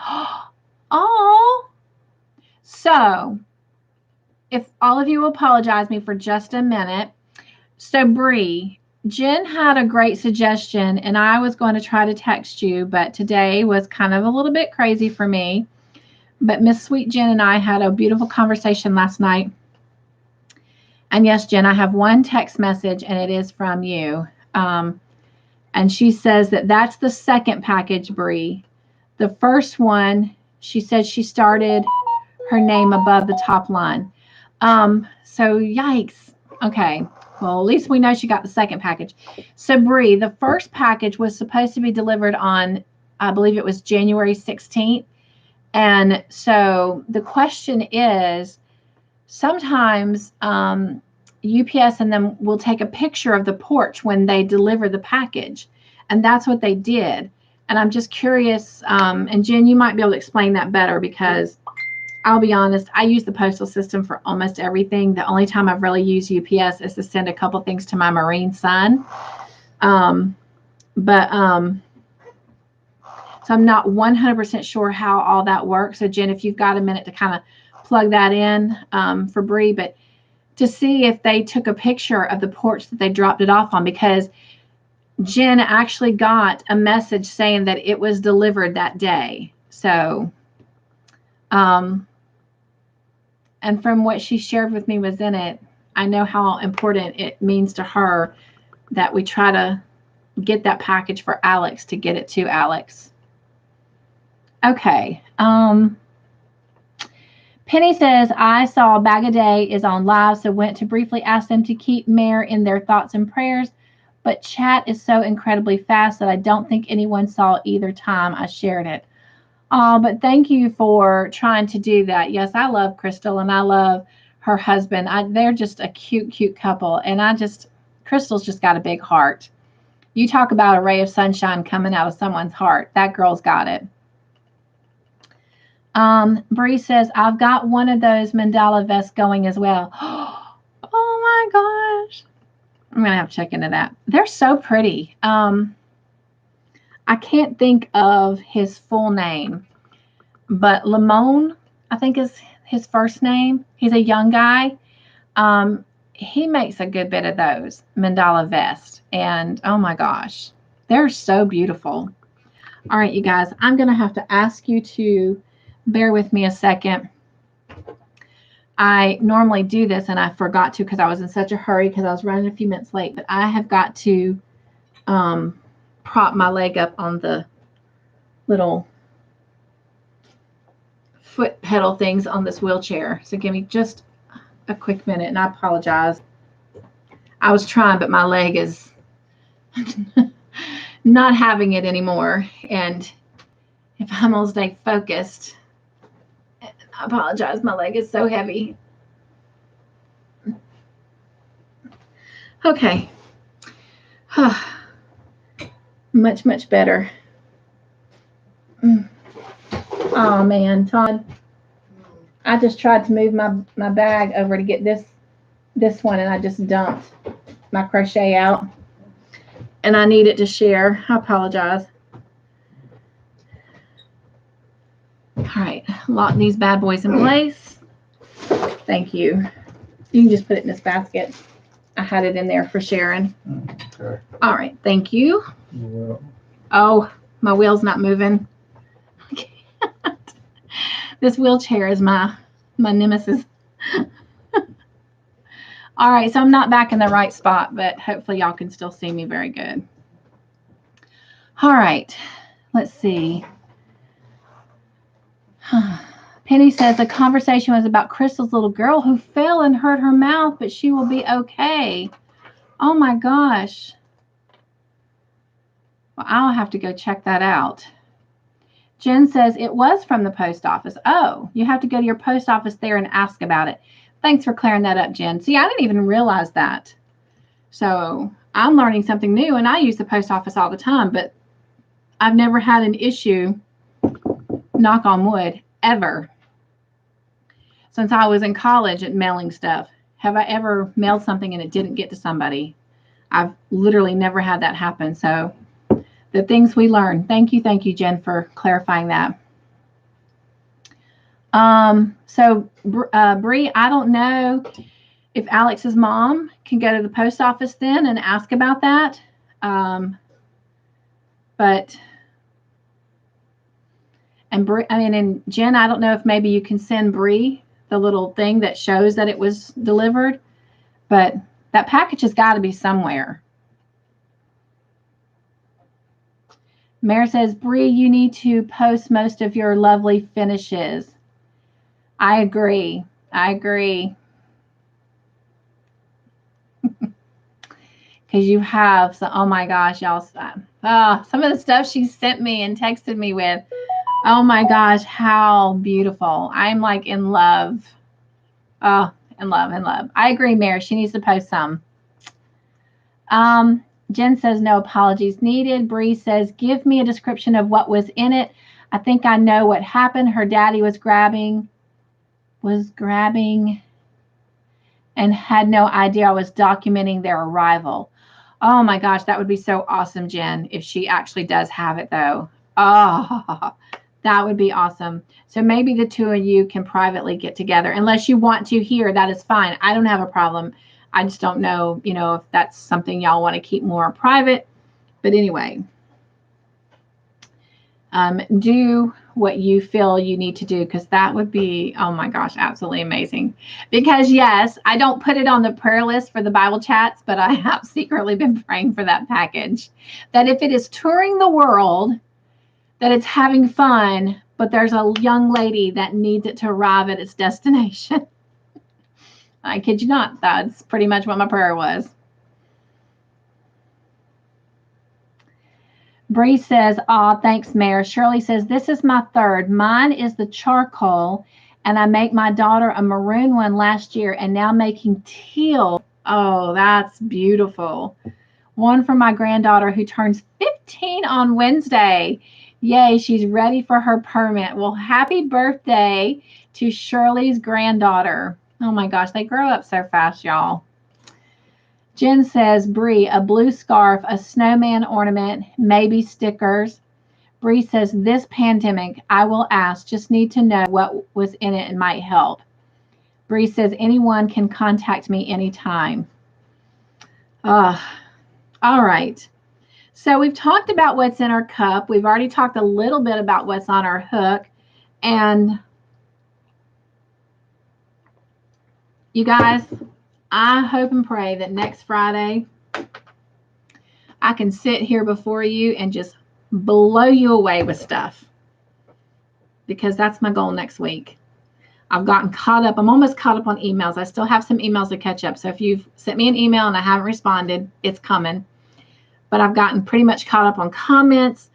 Oh. So, if all of you will apologize me for just a minute. So, Bree, Jen had a great suggestion, and I was going to try to text you, but today was kind of a little bit crazy for me. But Miss Sweet Jen and I had a beautiful conversation last night. And yes, Jen, I have one text message, and it is from you. And she says that that's the second package, Bree. The first one, she said she started her name above the top line. So yikes. Okay. Well, at least we know she got the second package. So Bree, the first package was supposed to be delivered on, I believe it was January 16th. And so the question is, sometimes UPS and them will take a picture of the porch when they deliver the package. And that's what they did. And I'm just curious, and Jen, you might be able to explain that better because I'll be honest, I use the postal system for almost everything. The only time I've really used UPS is to send a couple things to my Marine son. So I'm not 100% sure how all that works. So Jen, if you've got a minute to kind of plug that in for Bree, but to see if they took a picture of the porch that they dropped it off on, because Jen actually got a message saying that it was delivered that day. So, and from what she shared with me was in it, I know how important it means to her that we try to get that package for Alex to get it to Alex. Okay. Penny says, I saw Bag a Day is on live, so went to briefly ask them to keep Mare in their thoughts and prayers, but chat is so incredibly fast that I don't think anyone saw either time I shared it. But thank you for trying to do that. Yes, I love Crystal and I love her husband. They're just a cute, cute couple. And Crystal's just got a big heart. You talk about a ray of sunshine coming out of someone's heart. That girl's got it. Bree says, I've got one of those mandala vests going as well. Oh my gosh. I'm going to have to check into that. They're so pretty. I can't think of his full name, but Lamone, I think is his first name. He's a young guy. He makes a good bit of those mandala vests. And oh my gosh, they're so beautiful. All right, you guys, I'm going to have to ask you to bear with me a second. I normally do this and I forgot to because I was in such a hurry because I was running a few minutes late, but I have got to prop my leg up on the little foot pedal things on this wheelchair. So give me just a quick minute and I apologize. I was trying, but my leg is not having it anymore. And if I'm going to stay focused, I apologize. My leg is so heavy. Okay. Much, much better. Oh, man, Todd. I just tried to move my bag over to get this one, and I just dumped my crochet out. And I need it to share. I apologize. All right. Lock these bad boys in place. Thank you. You can just put it in this basket. I had it in there for Sharon. Okay. All right. Thank you. Well, Oh, my wheel's not moving. This wheelchair is my nemesis. All right, so I'm not back in the right spot, but hopefully y'all can still see me very good. All right, let's see. Penny says the conversation was about Crystal's little girl who fell and hurt her mouth, but she will be okay. Oh my gosh. Well, I'll have to go check that out. Jen says it was from the post office. Oh, you have to go to your post office there and ask about it. Thanks for clearing that up, Jen. See, I didn't even realize that. So I'm learning something new, and I use the post office all the time, but I've never had an issue, knock on wood, ever. Since I was in college at mailing stuff. Have I ever mailed something and it didn't get to somebody? I've literally never had that happen. So the things we learn. Thank you, Jen, for clarifying that. So Bree, I don't know if Alex's mom can go to the post office then and ask about that. But and Jen, I don't know if maybe you can send Bree the little thing that shows that it was delivered, but that package has got to be somewhere. Mare says, Bree, you need to post most of your lovely finishes. I agree. Because you have, so, oh my gosh, y'all, some of the stuff she sent me and texted me with, oh my gosh, how beautiful. I'm like in love. Oh, in love. I agree, Mare. She needs to post some. Jen says no apologies needed. Bree says, give me a description of what was in it. I think I know what happened. Her daddy was grabbing and had no idea I was documenting their arrival. Oh my gosh, that would be so awesome, Jen, if she actually does have it though. Oh, that would be awesome. So maybe the two of you can privately get together. Unless you want to here, that is fine. I don't have a problem. I just don't know, if that's something y'all want to keep more private. But anyway, do what you feel you need to do, because that would be, oh my gosh, absolutely amazing. Because yes, I don't put it on the prayer list for the Bible chats, but I have secretly been praying for that package. That if it is touring the world, that it's having fun, but there's a young lady that needs it to arrive at its destination. I kid you not. That's pretty much what my prayer was. Bree says, thanks, Mare. Shirley says, this is my third. Mine is the charcoal, and I make my daughter a maroon one last year and now making teal. Oh, that's beautiful. One for my granddaughter who turns 15 on Wednesday. Yay, she's ready for her permit. Well, happy birthday to Shirley's granddaughter. Oh my gosh, they grow up so fast, y'all. Jen says, Bree, a blue scarf, a snowman ornament, maybe stickers. Bree says, this pandemic, I will ask, just need to know what was in it and might help. Bree says, anyone can contact me anytime. All right. So we've talked about what's in our cup. We've already talked a little bit about what's on our hook. And you guys, I hope and pray that next Friday I can sit here before you and just blow you away with stuff, because that's my goal next week. I've gotten caught up. I'm almost caught up on emails. I still have some emails to catch up. So if you've sent me an email and I haven't responded, it's coming. But I've gotten pretty much caught up on comments.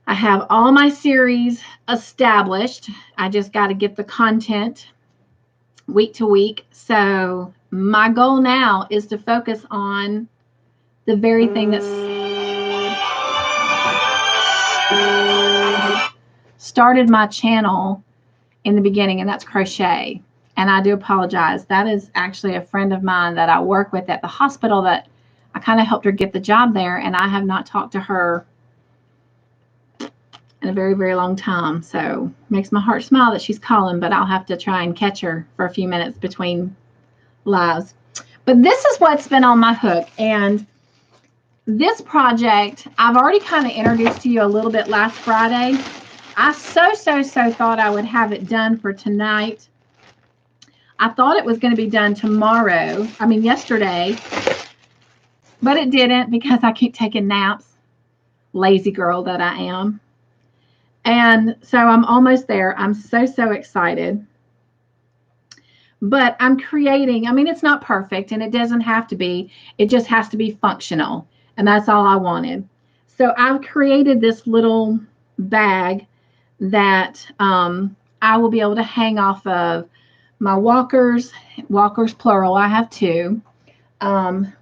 I have all my series established. I just got to get the content week to week. So my goal now is to focus on the very thing that's started my channel in the beginning, and that's crochet. And I do apologize. That is actually a friend of mine that I work with at the hospital that I kind of helped her get the job there, and I have not talked to her in a very, very long time. So makes my heart smile that she's calling, but I'll have to try and catch her for a few minutes between lives. But this is what's been on my hook. And this project, I've already kind of introduced to you a little bit last Friday. I so thought I would have it done for tonight. I thought it was going to be done tomorrow. I mean, yesterday. But it didn't because I keep taking naps. Lazy girl that I am. And so I'm almost there. I'm so excited. But I'm creating, I mean, it's not perfect and it doesn't have to be. It just has to be functional. And that's all I wanted. So I've created this little bag that I will be able to hang off of my walkers plural. I have two. One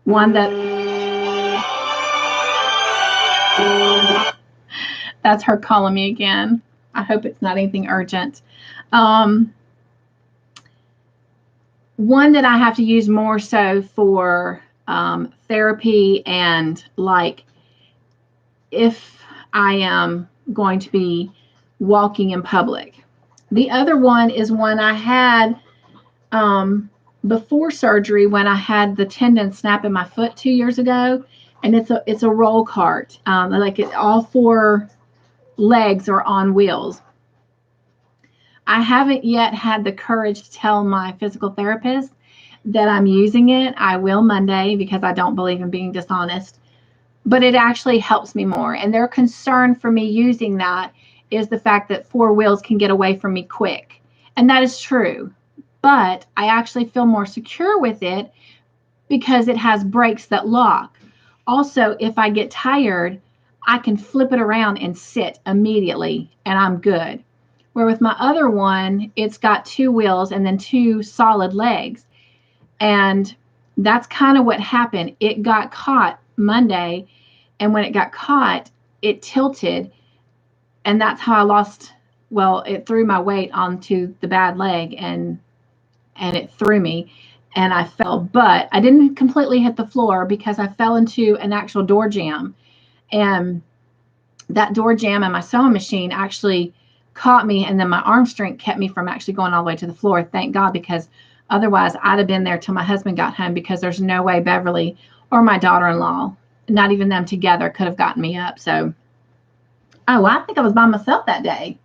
that's her calling me again. I hope it's not anything urgent. One that I have to use more so for therapy and like if I am going to be walking in public. The other one is one I had before surgery when I had the tendon snap in my foot 2 years ago, and it's a roll cart. All four legs are on wheels. I haven't yet had the courage to tell my physical therapist that I'm using it. I will Monday because I don't believe in being dishonest, but it actually helps me more. And their concern for me using that is the fact that four wheels can get away from me quick. And that is true, but I actually feel more secure with it because it has brakes that lock. Also, if I get tired, I can flip it around and sit immediately and I'm good. Where with my other one, it's got two wheels and then two solid legs. And that's kind of what happened. It got caught Monday. And when it got caught, it tilted. And that's how I lost, it threw my weight onto the bad leg and it threw me and I fell. But I didn't completely hit the floor because I fell into an actual door jamb. And that door jamb and my sewing machine actually caught me, and then my arm strength kept me from actually going all the way to the floor. Thank God, because otherwise I'd have been there till my husband got home, because there's no way Beverly or my daughter-in-law, not even them together, could have gotten me up. So, I think I was by myself that day.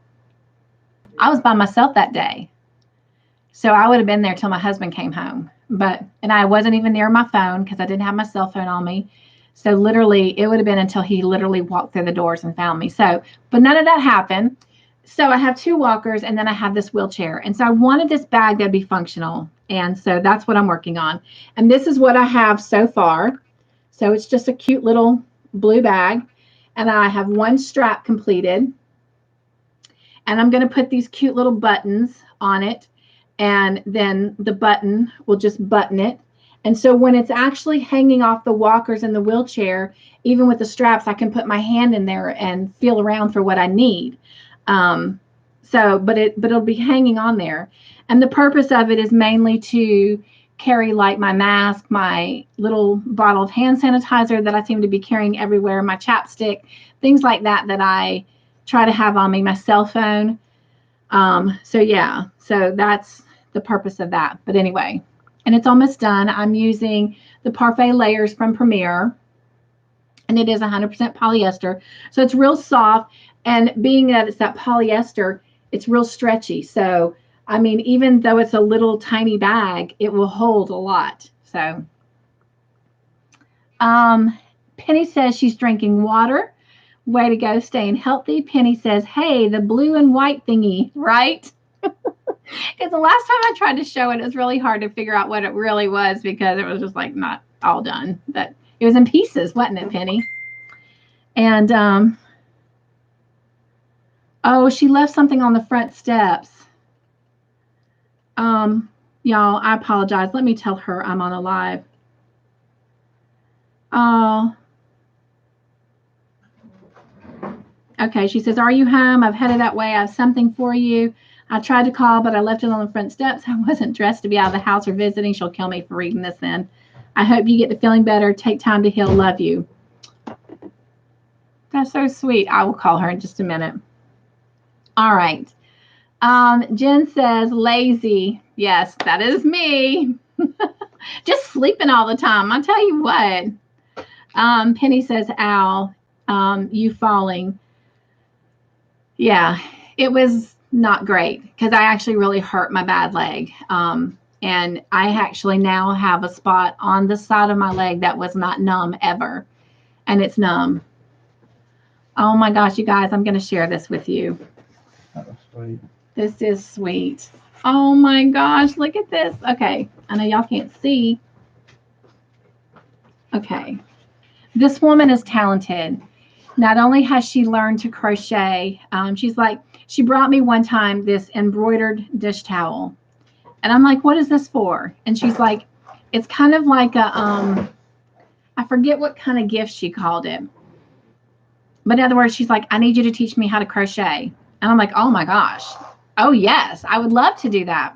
So I would have been there till my husband came home. And I wasn't even near my phone because I didn't have my cell phone on me. So literally, it would have been until he literally walked through the doors and found me. So, but none of that happened. So I have two walkers and then I have this wheelchair. And so I wanted this bag that'd be functional. And so that's what I'm working on. And this is what I have so far. So it's just a cute little blue bag. And I have one strap completed. And I'm going to put these cute little buttons on it. And then the button will just button it. And so when it's actually hanging off the walkers and the wheelchair, even with the straps, I can put my hand in there and feel around for what I need. But it'll be hanging on there. And the purpose of it is mainly to carry like my mask, my little bottle of hand sanitizer that I seem to be carrying everywhere, my chapstick, things like that I try to have on me, my cell phone. So that's the purpose of that. But anyway, and it's almost done. I'm using the Parfait Layers from Premier, and it is 100% polyester. So it's real soft, and being that it's that polyester, it's real stretchy. So, I mean, even though it's a little tiny bag, it will hold a lot. So, Penny says she's drinking water. Way to go, staying healthy. Penny says, hey, the blue and white thingy, right? Because the last time I tried to show it, it was really hard to figure out what it really was because it was just like not all done. But it was in pieces, wasn't it, Penny? And, she left something on the front steps. Y'all, I apologize. Let me tell her I'm on a live. Okay, she says, are you home? I've headed that way. I have something for you. I tried to call, but I left it on the front steps. I wasn't dressed to be out of the house or visiting. She'll kill me for reading this then. I hope you get to feeling better. Take time to heal. Love you. That's so sweet. I will call her in just a minute. All right. Jen says lazy. Yes, that is me. Just sleeping all the time. I tell you what. Penny says, ow, you falling. Yeah, it was not great because I actually really hurt my bad leg. And I actually now have a spot on the side of my leg that was not numb ever. And it's numb. Oh my gosh, you guys, I'm going to share this with you. That was sweet. This is sweet. Oh my gosh, look at this. Okay, I know y'all can't see. Okay. This woman is talented. Not only has she learned to crochet, she brought me one time this embroidered dish towel. And I'm like, what is this for? And she's like, it's kind of like I forget what kind of gift she called it. But in other words, she's like, I need you to teach me how to crochet. And I'm like, oh my gosh. Oh, yes, I would love to do that.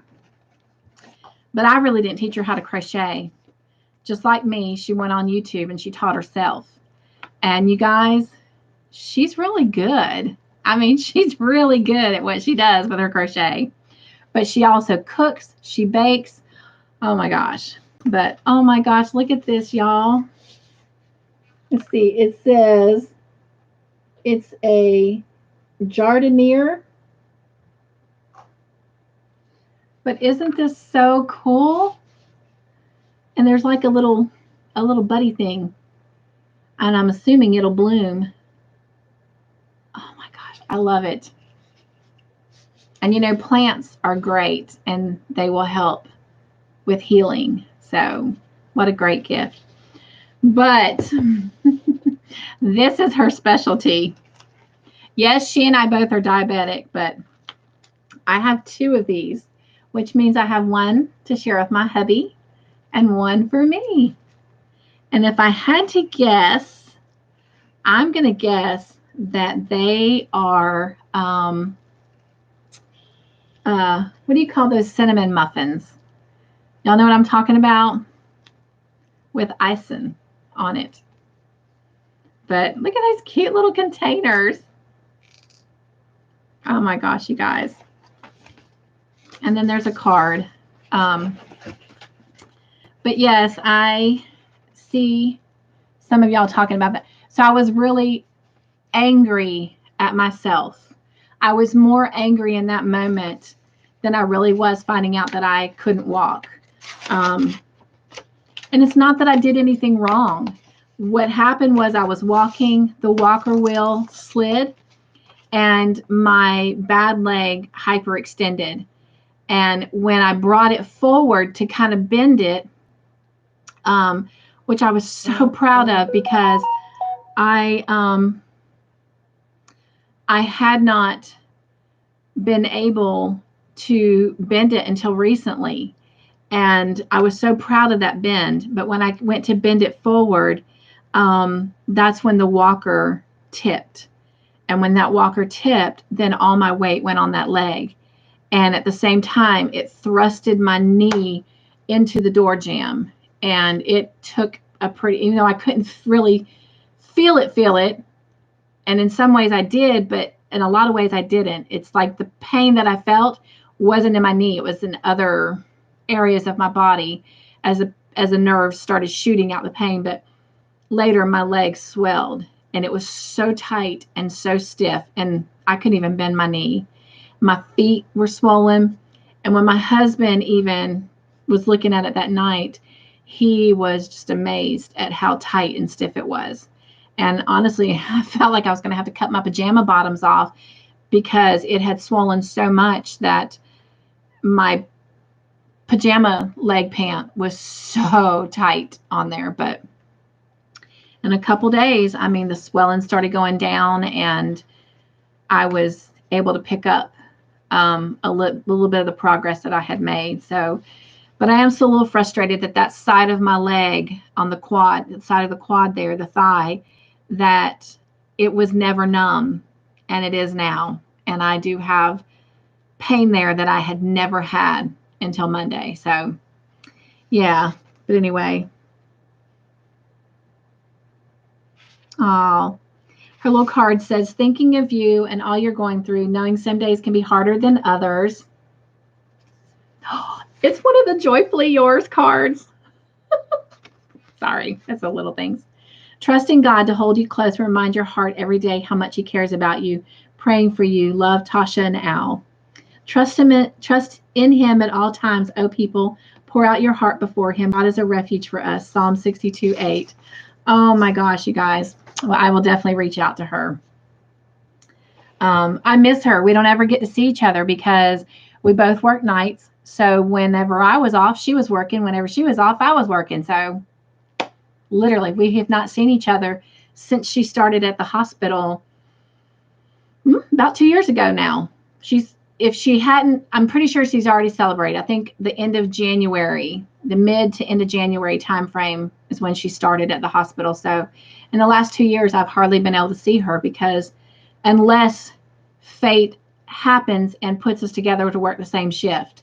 But I really didn't teach her how to crochet. Just like me, she went on YouTube and she taught herself. And you guys, she's really good. I mean, she's really good at what she does with her crochet. But she also cooks, she bakes. Oh my gosh. But oh my gosh, look at this, y'all. Let's see. It says it's a jardiniere. But isn't this so cool? And there's like a little buddy thing. And I'm assuming it'll bloom. Oh my gosh, I love it. And you know, plants are great and they will help with healing. So, what a great gift. But this is her specialty. Yes, she and I both are diabetic, but I have two of these, which means I have one to share with my hubby and one for me. And if I had to guess, I'm going to guess that they are, what do you call those cinnamon muffins? Y'all know what I'm talking about? With icing on it. But look at those cute little containers. Oh my gosh, you guys. And then there's a card. But yes, I see some of y'all talking about that. So I was really angry at myself. I was more angry in that moment than I really was finding out that I couldn't walk. And it's not that I did anything wrong. What happened was I was walking, the walker wheel slid, and my bad leg hyperextended. And when I brought it forward to kind of bend it, which I was so proud of because I had not been able to bend it until recently. And I was so proud of that bend. But when I went to bend it forward, that's when the walker tipped. And when that walker tipped, then all my weight went on that leg. And at the same time, it thrusted my knee into the door jamb. And it took a pretty, even though I couldn't really feel it. And in some ways I did, but in a lot of ways I didn't. It's like the pain that I felt wasn't in my knee. It was in other areas of my body as a nerve started shooting out the pain. But later my legs swelled and it was so tight and so stiff and I couldn't even bend my knee. My feet were swollen. And when my husband even was looking at it that night, he was just amazed at how tight and stiff it was. And honestly, I felt like I was going to have to cut my pajama bottoms off because it had swollen so much that my pajama leg pant was so tight on there. But in a couple days, I mean, the swelling started going down and I was able to pick up a little bit of the progress that I had made. So, but I am still a little frustrated that that side of my leg on the quad, the side of the quad there, the thigh, that it was never numb and it is now. And I do have pain there that I had never had until Monday. So yeah, but anyway. Oh, Her little card says, thinking of you and all you're going through, knowing some days can be harder than others. It's one of the Joyfully Yours cards. Sorry, that's the little things. Trusting God to hold you close and remind your heart every day how much he cares about you. Praying for you. Love, Tasha and Al. Trust in him at all times, O people. Pour out your heart before him. God is a refuge for us. Psalm 62:8. Oh my gosh, you guys. Well, I will definitely reach out to her. I miss her. We don't ever get to see each other because we both work nights. So whenever I was off, she was working. Whenever she was off, I was working. So literally, we have not seen each other since she started at the hospital about 2 years ago now. If she hadn't, I'm pretty sure she's already celebrated. I think the end of January, the mid to end of January timeframe is when she started at the hospital. So in the last 2 years, I've hardly been able to see her because unless fate happens and puts us together to work the same shift.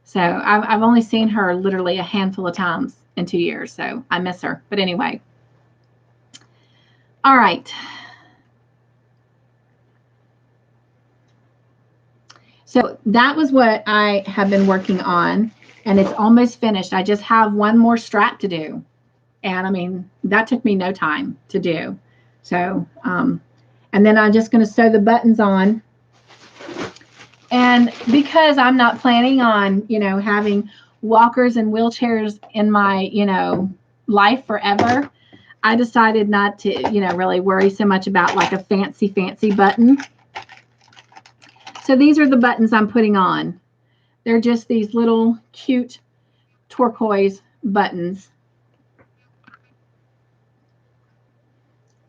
So I've only seen her literally a handful of times in 2 years. So I miss her. But anyway. All right. So that was what I have been working on, and it's almost finished. I just have one more strap to do. And I mean, that took me no time to do. So, and then I'm just going to sew the buttons on. And because I'm not planning on, having walkers and wheelchairs in my, life forever, I decided not to, really worry so much about like a fancy button. So these are the buttons I'm putting on. They're just these little cute turquoise buttons.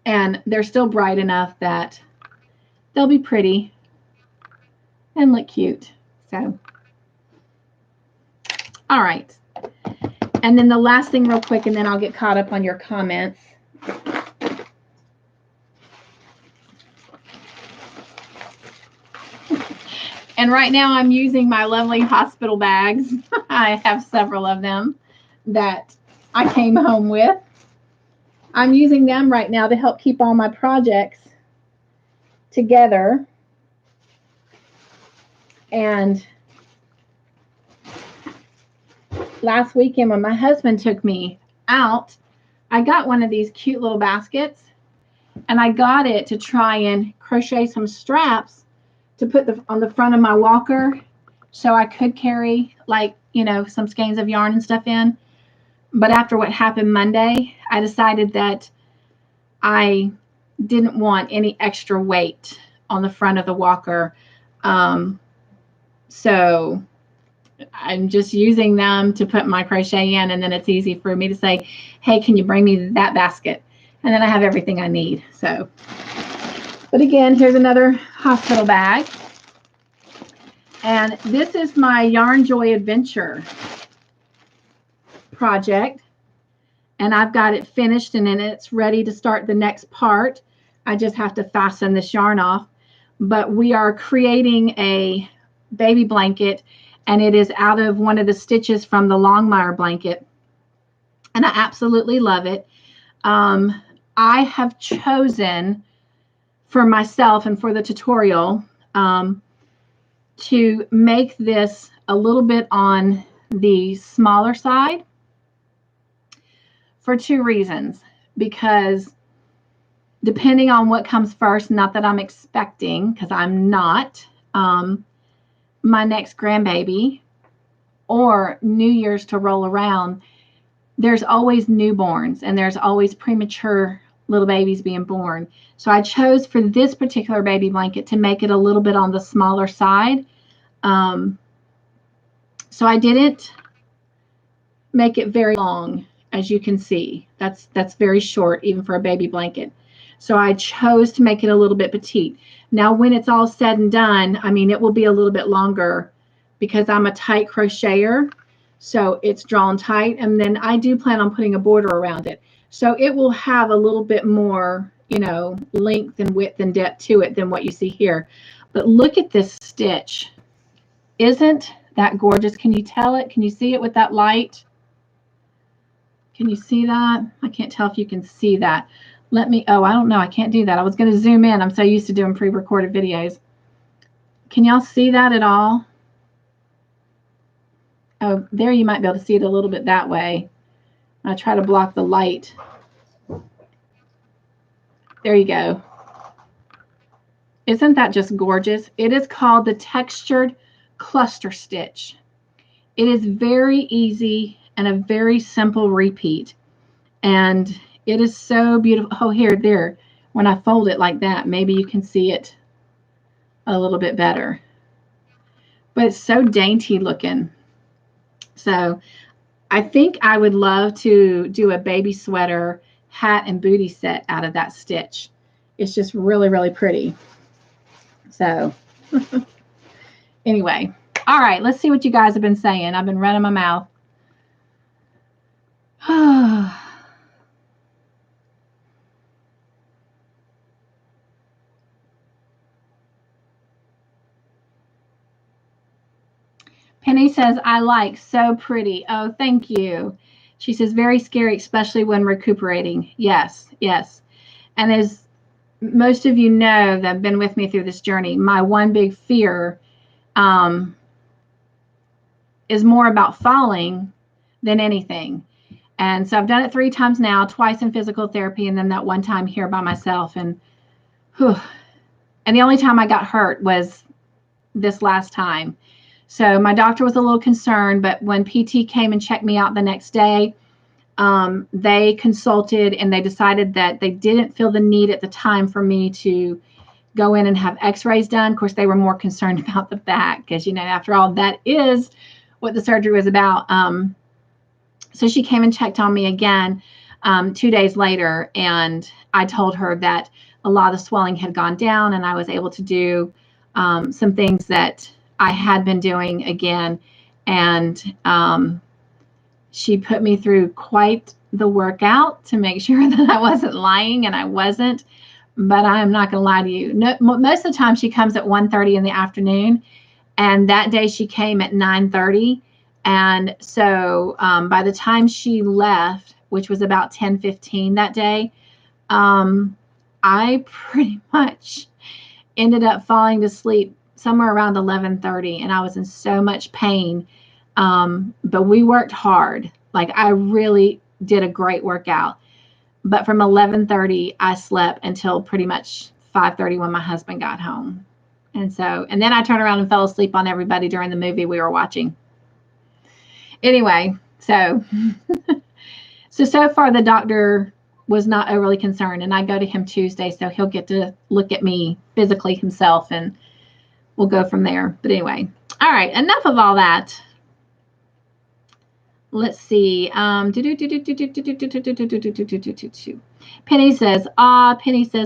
And they're still bright enough that they'll be pretty and look cute. So, all right. And then the last thing real quick, and then I'll get caught up on your comments. And right now I'm using my lovely hospital bags. I have several of them that I came home with. I'm using them right now to help keep all my projects together. And last weekend when my husband took me out, I got one of these cute little baskets, and I got it to try and crochet some straps to put on the front of my walker so I could carry some skeins of yarn and stuff in. But after what happened Monday, I decided that I didn't want any extra weight on the front of the walker. So I'm just using them to put my crochet in, and then it's easy for me to say, hey, can you bring me that basket? And then I have everything I need. So, but again, here's another hospital bag. And this is my Yarn Joy Adventure project. And I've got it finished, and then it's ready to start the next part. I just have to fasten this yarn off. But we are creating a baby blanket, and it is out of one of the stitches from the Longmire blanket. And I absolutely love it. I have chosen for myself and for the tutorial to make this a little bit on the smaller side for two reasons. Because depending on what comes first, not that I'm expecting, because I'm not, my next grandbaby or New Year's to roll around, there's always newborns and there's always premature little babies being born. So I chose for this particular baby blanket to make it a little bit on the smaller side. So I didn't make it very long, as you can see. That's very short, even for a baby blanket. So I chose to make it a little bit petite. Now, when it's all said and done, I mean, it will be a little bit longer because I'm a tight crocheter. So it's drawn tight. And then I do plan on putting a border around it. So it will have a little bit more, length and width and depth to it than what you see here. But look at this stitch. Isn't that gorgeous? Can you tell it? Can you see it with that light? Can you see that? I can't tell if you can see that. Oh, I don't know. I can't do that. I was going to zoom in. I'm so used to doing pre-recorded videos. Can y'all see that at all? Oh, there you might be able to see it a little bit that way. I try to block the light. There you go. Isn't that just gorgeous? It is called the Textured Cluster Stitch. It is very easy and a very simple repeat. And it is so beautiful. Oh, there. When I fold it like that, maybe you can see it a little bit better. But it's so dainty looking. So I think I would love to do a baby sweater, hat, and booty set out of that stitch. It's just really, really pretty. So anyway, all right, let's see what you guys have been saying. I've been running my mouth. Penny says, I like, so pretty. Oh, thank you. She says, very scary, especially when recuperating. Yes, yes. And as most of you know that have been with me through this journey, my one big fear is more about falling than anything. And so I've done it 3 times now, twice in physical therapy, and then that one time here by myself. And the only time I got hurt was this last time. So my doctor was a little concerned, but when PT came and checked me out the next day, they consulted and they decided that they didn't feel the need at the time for me to go in and have x-rays done. Of course, they were more concerned about the back because, you know, after all, that is what the surgery was about. So she came and checked on me again 2 days later, and I told her that a lot of the swelling had gone down and I was able to do some things that I had been doing again. And she put me through quite the workout to make sure that I wasn't lying, and I wasn't. But I'm not going to lie to you. No, most of the time she comes at 1:30 in the afternoon, and that day she came at 9:30. And so by the time she left, which was about 10:15 that day, I pretty much ended up falling to sleep somewhere around 11:30, and I was in so much pain. But we worked hard. Like, I really did a great workout. But from 11:30, I slept until pretty much 5:30 when my husband got home. And then I turned around and fell asleep on everybody during the movie we were watching. Anyway, so far the doctor was not overly concerned, and I go to him Tuesday, so he'll get to look at me physically himself, and we'll go from there. But anyway, all right, enough of all that. Let's see. Penny says,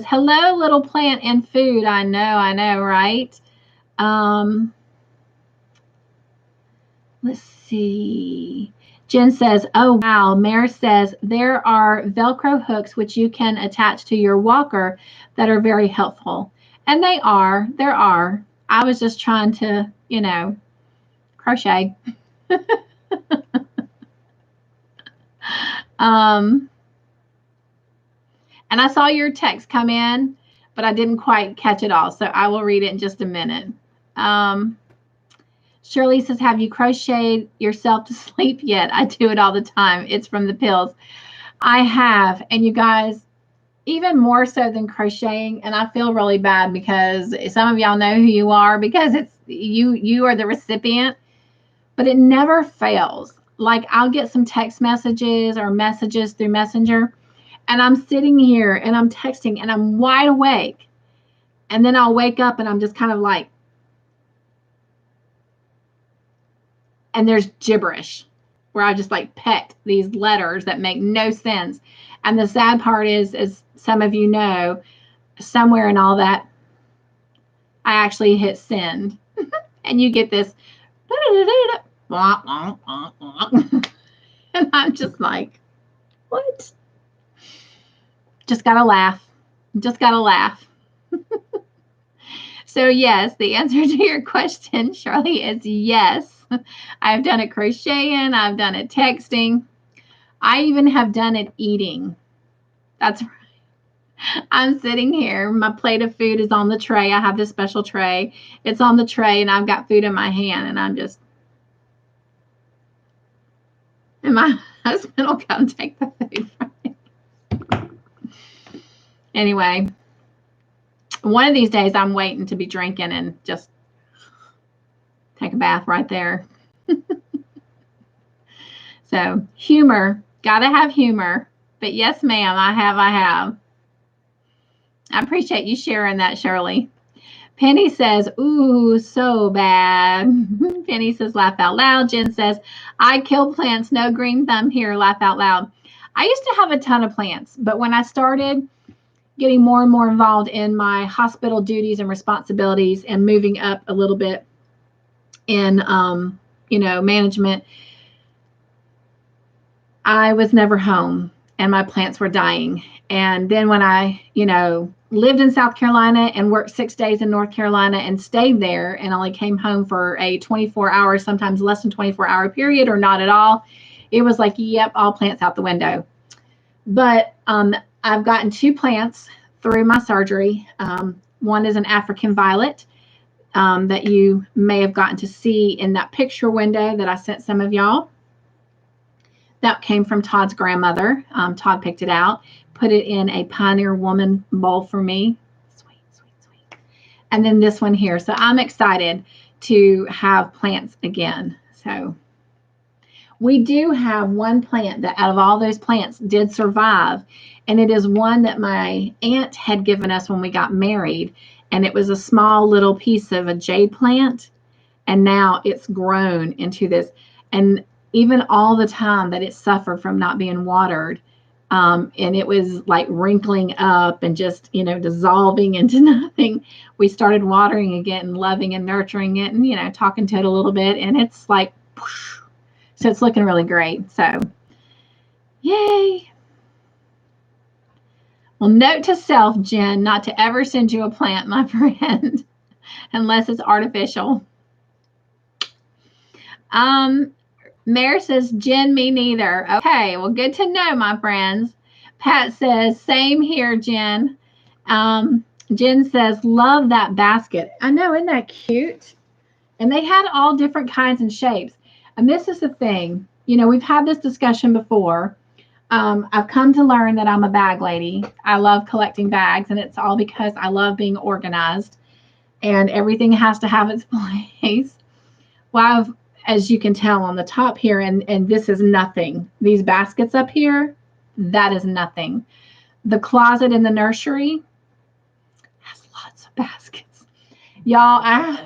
hello, little plant and food. I know, right? Let's see. Jen says, oh, wow. Mare says, there are Velcro hooks which you can attach to your walker that are very helpful. And there are. I was just trying to, crochet. And I saw your text come in, but I didn't quite catch it all. So I will read it in just a minute. Shirley says, have you crocheted yourself to sleep yet? I do it all the time. It's from the pills. I have. And you guys, even more so than crocheting, and I feel really bad because some of y'all know who you are because it's you are the recipient, but it never fails. Like, I'll get some text messages or messages through Messenger, and I'm sitting here and I'm texting and I'm wide awake. And then I'll wake up and I'm just kind of like, and there's gibberish where I just like peck these letters that make no sense. And the sad part is, as some of you know, somewhere in all that, I actually hit send. And you get this, and I'm just like, what? Just gotta laugh. So yes, the answer to your question, Shirley, is yes. I've done it crocheting. I've done it texting. I even have done it eating. That's right. I'm sitting here. My plate of food is on the tray. I have this special tray. It's on the tray, and I've got food in my hand, and I'm just, and my husband will come take the food from me. Anyway, one of these days I'm waiting to be drinking and just take a bath right there. So humor, gotta have humor. But yes, ma'am, I have. I appreciate you sharing that, Shirley. Penny says, ooh, so bad. Penny says, laugh out loud. Jen says, I kill plants, no green thumb here, laugh out loud. I used to have a ton of plants, but when I started getting more and more involved in my hospital duties and responsibilities and moving up a little bit in, management, I was never home and my plants were dying. And then when I, lived in South Carolina and worked 6 days in North Carolina and stayed there and only came home for a 24-hour, sometimes less than 24-hour period or not at all, it was like, yep, all plants out the window. But I've gotten 2 plants through my surgery. One is an African violet that you may have gotten to see in that picture window that I sent some of y'all. That came from Todd's grandmother. Todd picked it out, put it in a Pioneer Woman bowl for me. Sweet, sweet, sweet. And then this one here. So I'm excited to have plants again. So we do have one plant that out of all those plants did survive. And it is one that my aunt had given us when we got married. And it was a small little piece of a jade plant. And now it's grown into this. And even all the time that it suffered from not being watered, and it was like wrinkling up and just, dissolving into nothing, we started watering again and loving and nurturing it and, talking to it a little bit. And it's like, whoosh. So it's looking really great. So, yay. Well, note to self, Jen, not to ever send you a plant, my friend, unless it's artificial. Mare says, Jen, me neither. Okay, well, good to know, my friends. Pat says, same here, Jen. Jen says, love that basket. I know, isn't that cute? And they had all different kinds and shapes. And this is the thing. We've had this discussion before. I've come to learn that I'm a bag lady. I love collecting bags, and it's all because I love being organized. And everything has to have its place. Well, as you can tell on the top here, and this is nothing. These baskets up here, that is nothing. The closet in the nursery has lots of baskets. Y'all,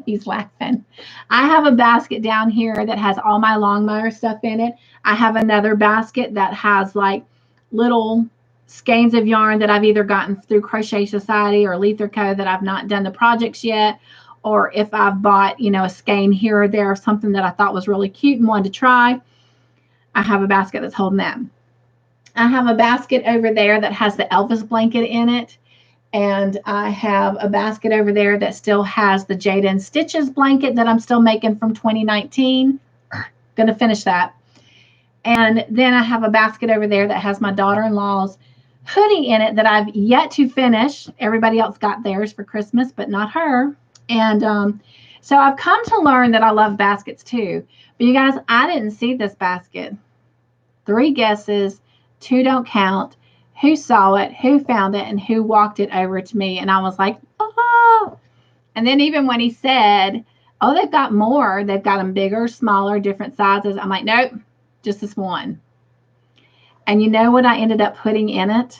he's laughing. I have a basket down here that has all my lawnmower stuff in it. I have another basket that has like little skeins of yarn that I've either gotten through Crochet Society or Lether Co. that I've not done the projects yet. Or if I've bought, a skein here or there of something that I thought was really cute and wanted to try, I have a basket that's holding that. I have a basket over there that has the Elvis blanket in it. And I have a basket over there that still has the Jada and Stitches blanket that I'm still making from 2019. Going to finish that. And then I have a basket over there that has my daughter-in-law's hoodie in it that I've yet to finish. Everybody else got theirs for Christmas, but not her. And so I've come to learn that I love baskets too. But you guys, I didn't see this basket. 3 guesses, 2 don't count. Who saw it, who found it, and who walked it over to me. And I was like, oh. And then even when he said, oh, they've got more. They've got them bigger, smaller, different sizes. I'm like, nope, just this one. And you know what I ended up putting in it?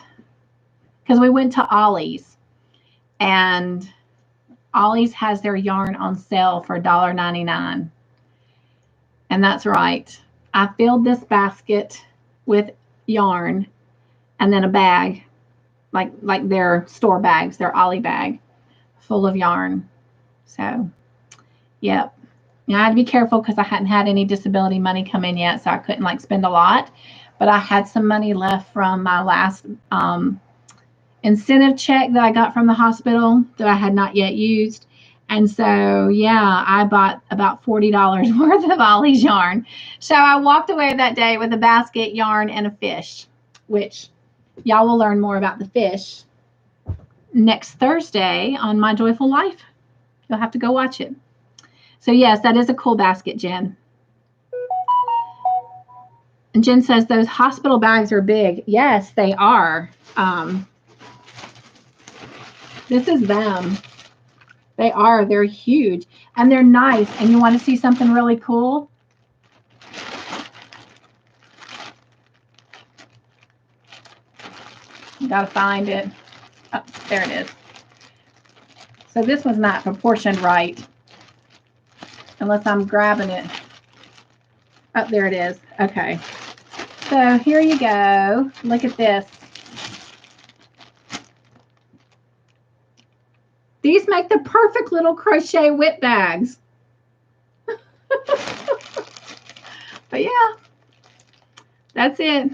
Because we went to Ollie's. And Ollie's has their yarn on sale for $1.99. And that's right. I filled this basket with yarn and then a bag, like their store bags, their Ollie bag, full of yarn. So, yep. I had to be careful because I hadn't had any disability money come in yet, so I couldn't spend a lot. But I had some money left from my last incentive check that I got from the hospital that I had not yet used. And so, yeah, I bought about $40 worth of Ollie's yarn. So I walked away that day with a basket, yarn, and a fish, which Y'all will learn more about the fish next Thursday on My Joyful Life. You'll have to go watch it. So yes, that is a cool basket, Jen. And Jen says those hospital bags are big. Yes, they are. This is them. They are. They're huge. And they're nice. And you want to see something really cool? You got to find it. Oh, there it is. So this one's not proportioned right. Unless I'm grabbing it. Oh, there it is. Okay. So here you go. Look at this. These make the perfect little crochet whip bags. But yeah, that's it.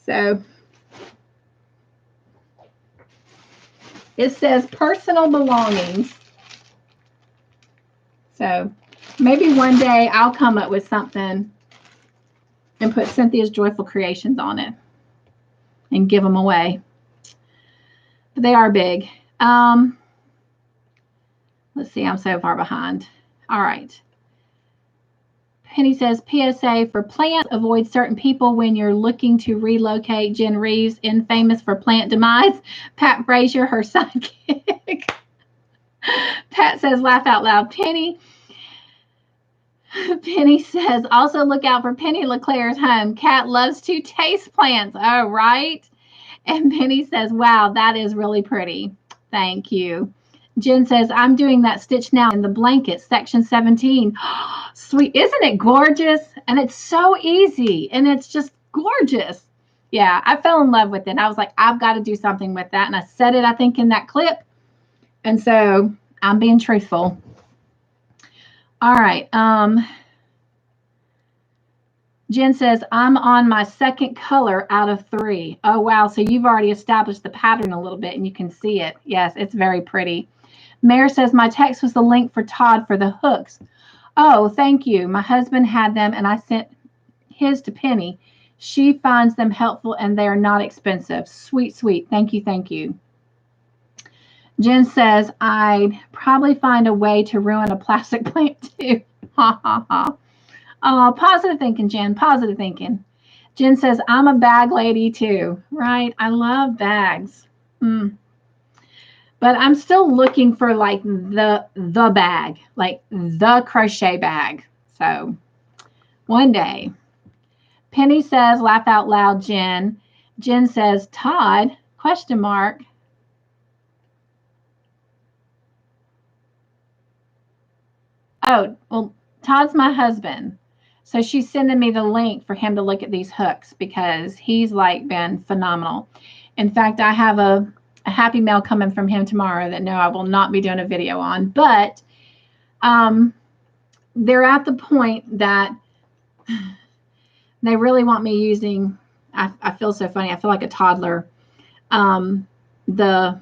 So it says personal belongings. So maybe one day I'll come up with something and put Cynthia's Joyful Creations on it and give them away. But they are big. Let's see, I'm so far behind. All right. Penny says, PSA for plants, avoid certain people when you're looking to relocate. Jen Reeves, infamous for plant demise. Pat Frazier, her sidekick. Pat says, laugh out loud. Penny says, also look out for Penny LeClaire's home. Cat loves to taste plants. Oh, right. And Penny says, wow, that is really pretty. Thank you. Jen says, I'm doing that stitch now in the blanket, section 17. Sweet. Isn't it gorgeous? And it's so easy. And it's just gorgeous. Yeah, I fell in love with it. I was like, I've got to do something with that. And I said it, I think, in that clip. And so I'm being truthful. All right. Jen says, I'm on my second color out of 3. Oh, wow. So you've already established the pattern a little bit and you can see it. Yes, it's very pretty. Mayor says, my text was the link for Todd for the hooks. Oh, thank you. My husband had them and I sent his to Penny. She finds them helpful and they are not expensive. Sweet, sweet. Thank you. Thank you. Jen says, I'd probably find a way to ruin a plastic plant too. Ha, ha, ha. Oh, positive thinking, Jen. Positive thinking. Jen says, I'm a bag lady too. Right? I love bags. But I'm still looking for like the bag, like the crochet bag. So one day. Penny says, laugh out loud, Jen. Jen says, Todd, question mark. Oh, well, Todd's my husband. So she's sending me the link for him to look at these hooks because he's like been phenomenal. In fact, I have a happy mail coming from him tomorrow that no, I will not be doing a video on. But they're at the point that they really want me using, I feel so funny. I feel like a toddler. The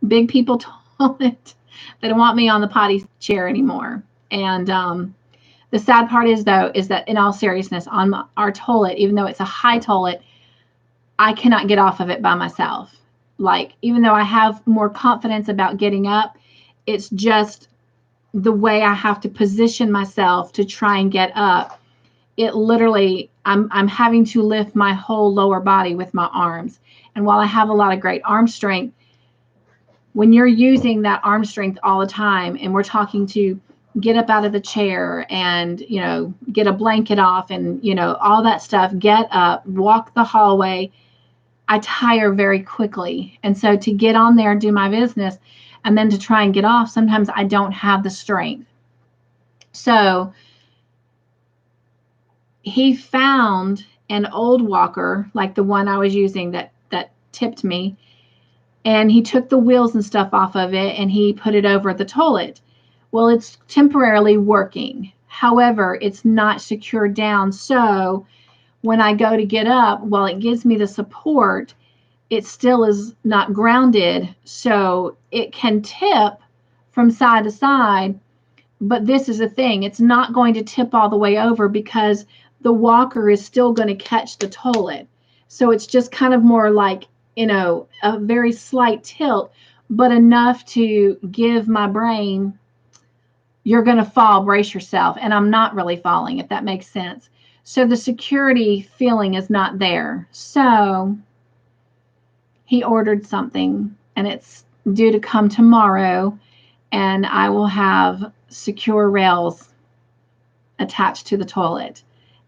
big people toilet. They don't want me on the potty chair anymore. And the sad part is, though, is that in all seriousness, on our toilet, even though it's a high toilet, I cannot get off of it by myself. Like, even though I have more confidence about getting up, it's just the way I have to position myself to try and get up. It literally, I'm having to lift my whole lower body with my arms. And while I have a lot of great arm strength, when you're using that arm strength all the time, and we're talking to get up out of the chair and, you know, get a blanket off and, you know, all that stuff, get up, walk the hallway, I tire very quickly. And so to get on there and do my business and then to try and get off, sometimes I don't have the strength. So he found an old walker, like the one I was using that tipped me, and he took the wheels and stuff off of it and he put it over the toilet. Well, it's temporarily working. However, it's not secured down. So when I go to get up, while it gives me the support, it still is not grounded. So it can tip from side to side. But this is the thing. It's not going to tip all the way over because the walker is still going to catch the toilet. So it's just kind of more like, a very slight tilt, but enough to give my brain, you're going to fall, brace yourself. And I'm not really falling, if that makes sense. So the security feeling is not there. So he ordered something and it's due to come tomorrow, and I will have secure rails attached to the toilet.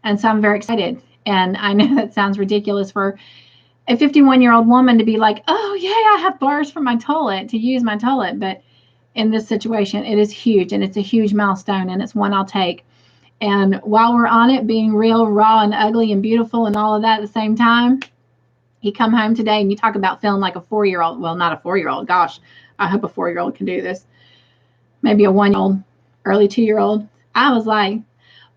And so I'm very excited. And I know that sounds ridiculous for a 51-year-old woman to be like, oh, yeah, I have bars for my toilet, to use my toilet. But in this situation, it is huge, and it's a huge milestone, and it's one I'll take. And while we're on it, being real, raw, and ugly, and beautiful, and all of that at the same time, he come home today, and you talk about feeling like a 4-year-old. Well, not a 4-year-old. Gosh, I hope a 4-year-old can do this. Maybe a 1-year-old, early 2-year-old. I was like,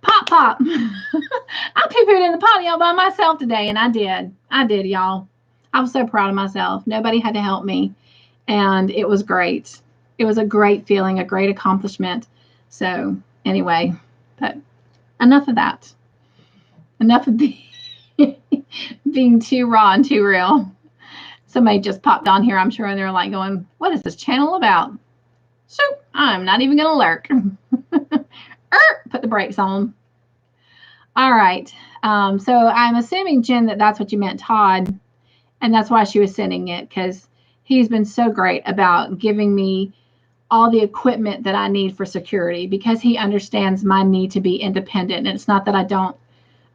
pop, pop. I poo-pooed in the potty all by myself today, and I did, y'all. I was so proud of myself. Nobody had to help me, and it was great. It was a great feeling, a great accomplishment. So anyway, but enough of that. Enough of being too raw and too real. Somebody just popped on here, I'm sure, and they're like going, what is this channel about? So I'm not even going to lurk. Put the brakes on. All right. So I'm assuming, Jen, that's what you meant, Todd. And that's why she was sending it, because he's been so great about giving me all the equipment that I need for security, because he understands my need to be independent. And it's not that I don't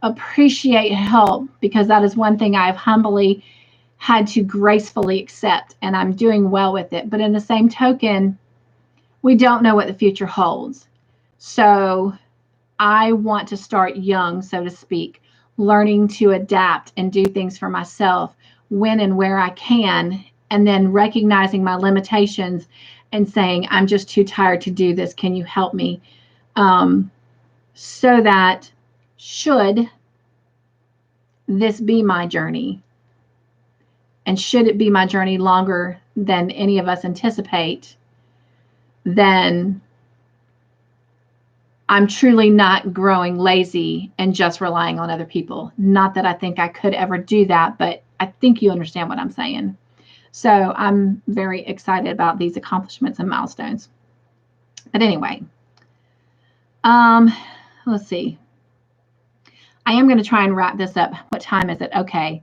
appreciate help, because that is one thing I've humbly had to gracefully accept, and I'm doing well with it. But in the same token, we don't know what the future holds. So I want to start young, so to speak, learning to adapt and do things for myself when and where I can, and then recognizing my limitations and saying, I'm just too tired to do this. Can you help me? So that should this be my journey, and should it be my journey longer than any of us anticipate, then I'm truly not growing lazy and just relying on other people. Not that I think I could ever do that, but I think you understand what I'm saying. So I'm very excited about these accomplishments and milestones. But anyway, let's see. I am going to try and wrap this up. What time is it? Okay.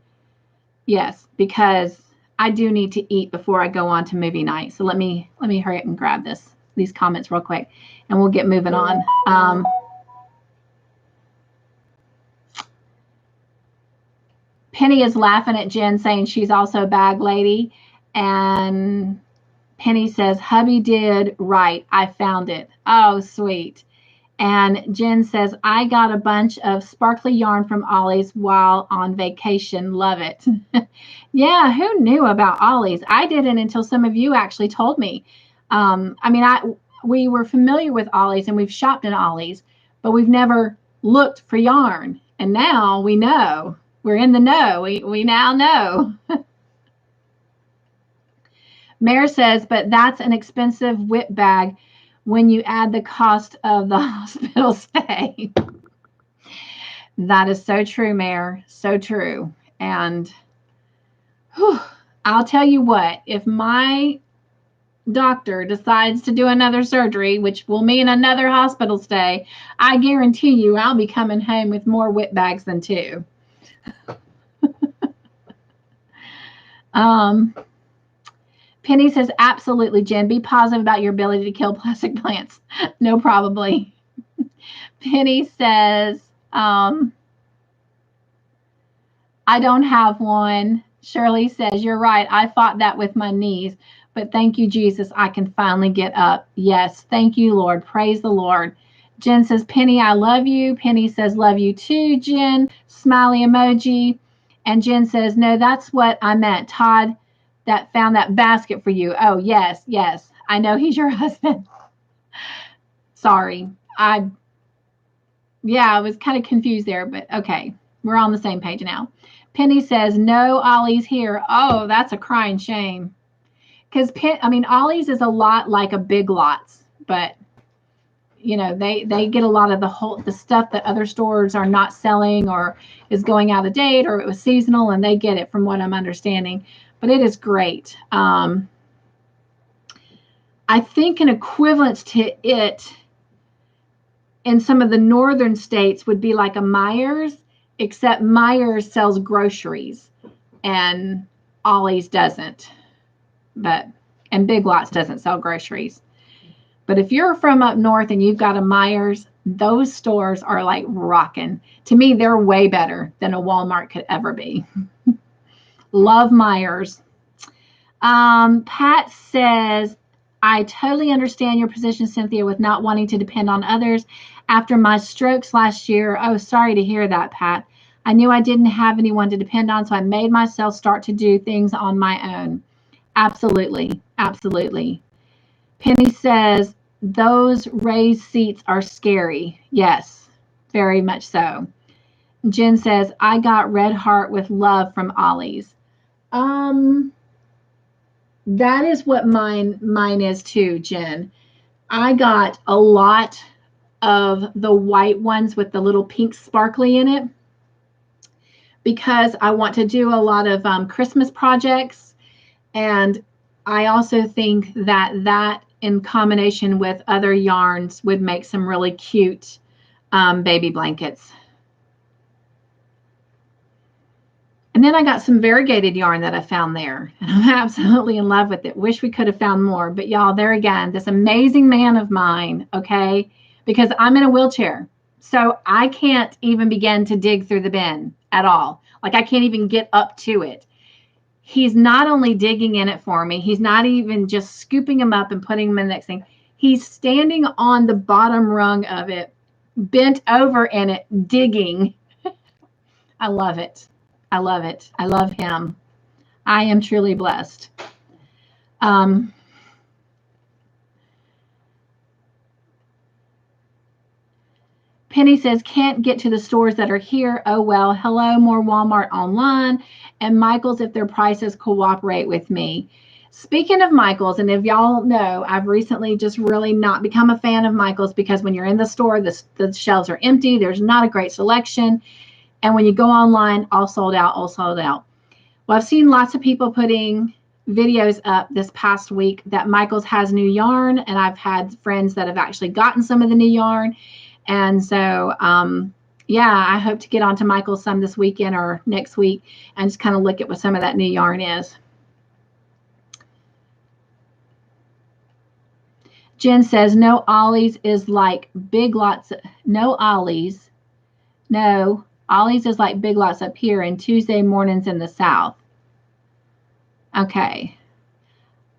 Yes, because I do need to eat before I go on to movie night. So let me hurry up and grab these comments real quick, and we'll get moving on. Penny is laughing at Jen, saying she's also a bag lady. And Penny says, hubby did right. I found it. Oh, sweet. And Jen says, I got a bunch of sparkly yarn from Ollie's while on vacation. Love it. Yeah, who knew about Ollie's? I didn't until some of you actually told me. We were familiar with Ollie's, and we've shopped at Ollie's, but we've never looked for yarn. And now we know. We're in the know. We now know. Mare says, but that's an expensive whip bag when you add the cost of the hospital stay. That is so true, Mare. So true. And I'll tell you what, if my doctor decides to do another surgery, which will mean another hospital stay, I guarantee you I'll be coming home with more whip bags than two. Penny says, absolutely, Jen. Be positive about your ability to kill plastic plants. No, probably. Penny says, I don't have one. Shirley says, you're right. I fought that with my knees. But thank you, Jesus. I can finally get up. Yes. Thank you, Lord. Praise the Lord. Jen says, Penny, I love you. Penny says, love you too, Jen. Smiley emoji. And Jen says, no, that's what I meant. Todd that found that basket for you. Oh, yes, yes. I know he's your husband. Sorry. I was kind of confused there, but okay. We're on the same page now. Penny says, no, Ollie's here. Oh, that's a crying shame. Because, Ollie's is a lot like a Big Lots, but you know, they get a lot of the stuff that other stores are not selling or is going out of date or it was seasonal, and they get it from what I'm understanding. But it is great. I think an equivalent to it in some of the northern states would be like a Myers, except Myers sells groceries and Ollie's doesn't. And Big Lots doesn't sell groceries. But if you're from up north and you've got a Myers, those stores are like rocking. To me, they're way better than a Walmart could ever be. Love Myers. Pat says, I totally understand your position, Cynthia, with not wanting to depend on others. After my strokes last year, oh, sorry to hear that, Pat. I knew I didn't have anyone to depend on, so I made myself start to do things on my own. Absolutely. Absolutely. Penny says, those raised seats are scary. Yes, very much so. Jen says, I got Red Heart with love from Ollie's. That is what mine is too, Jen. I got a lot of the white ones with the little pink sparkly in it because I want to do a lot of Christmas projects. And I also think that in combination with other yarns would make some really cute baby blankets. And then I got some variegated yarn that I found there. And I'm absolutely in love with it. Wish we could have found more. But y'all, there again, this amazing man of mine, okay? Because I'm in a wheelchair. So I can't even begin to dig through the bin at all. Like I can't even get up to it. He's not only digging in it for me, he's not even just scooping them up and putting them in the next thing. He's standing on the bottom rung of it, bent over in it, digging. I love it. I love it. I love him. I am truly blessed. Penny says, can't get to the stores that are here. Oh, well, hello, more Walmart online and Michael's if their prices cooperate with me. Speaking of Michael's, and if y'all know, I've recently just really not become a fan of Michael's because when you're in the store, the shelves are empty. There's not a great selection. And when you go online, all sold out, all sold out. Well, I've seen lots of people putting videos up this past week that Michael's has new yarn, and I've had friends that have actually gotten some of the new yarn. And so, yeah, I hope to get onto Michael's some this weekend or next week and just kind of look at what some of that new yarn is. Jen says, no, Ollie's is like Big Lots. No, Ollie's. No. Ollie's is like Big Lots up here and Tuesday mornings in the South. Okay.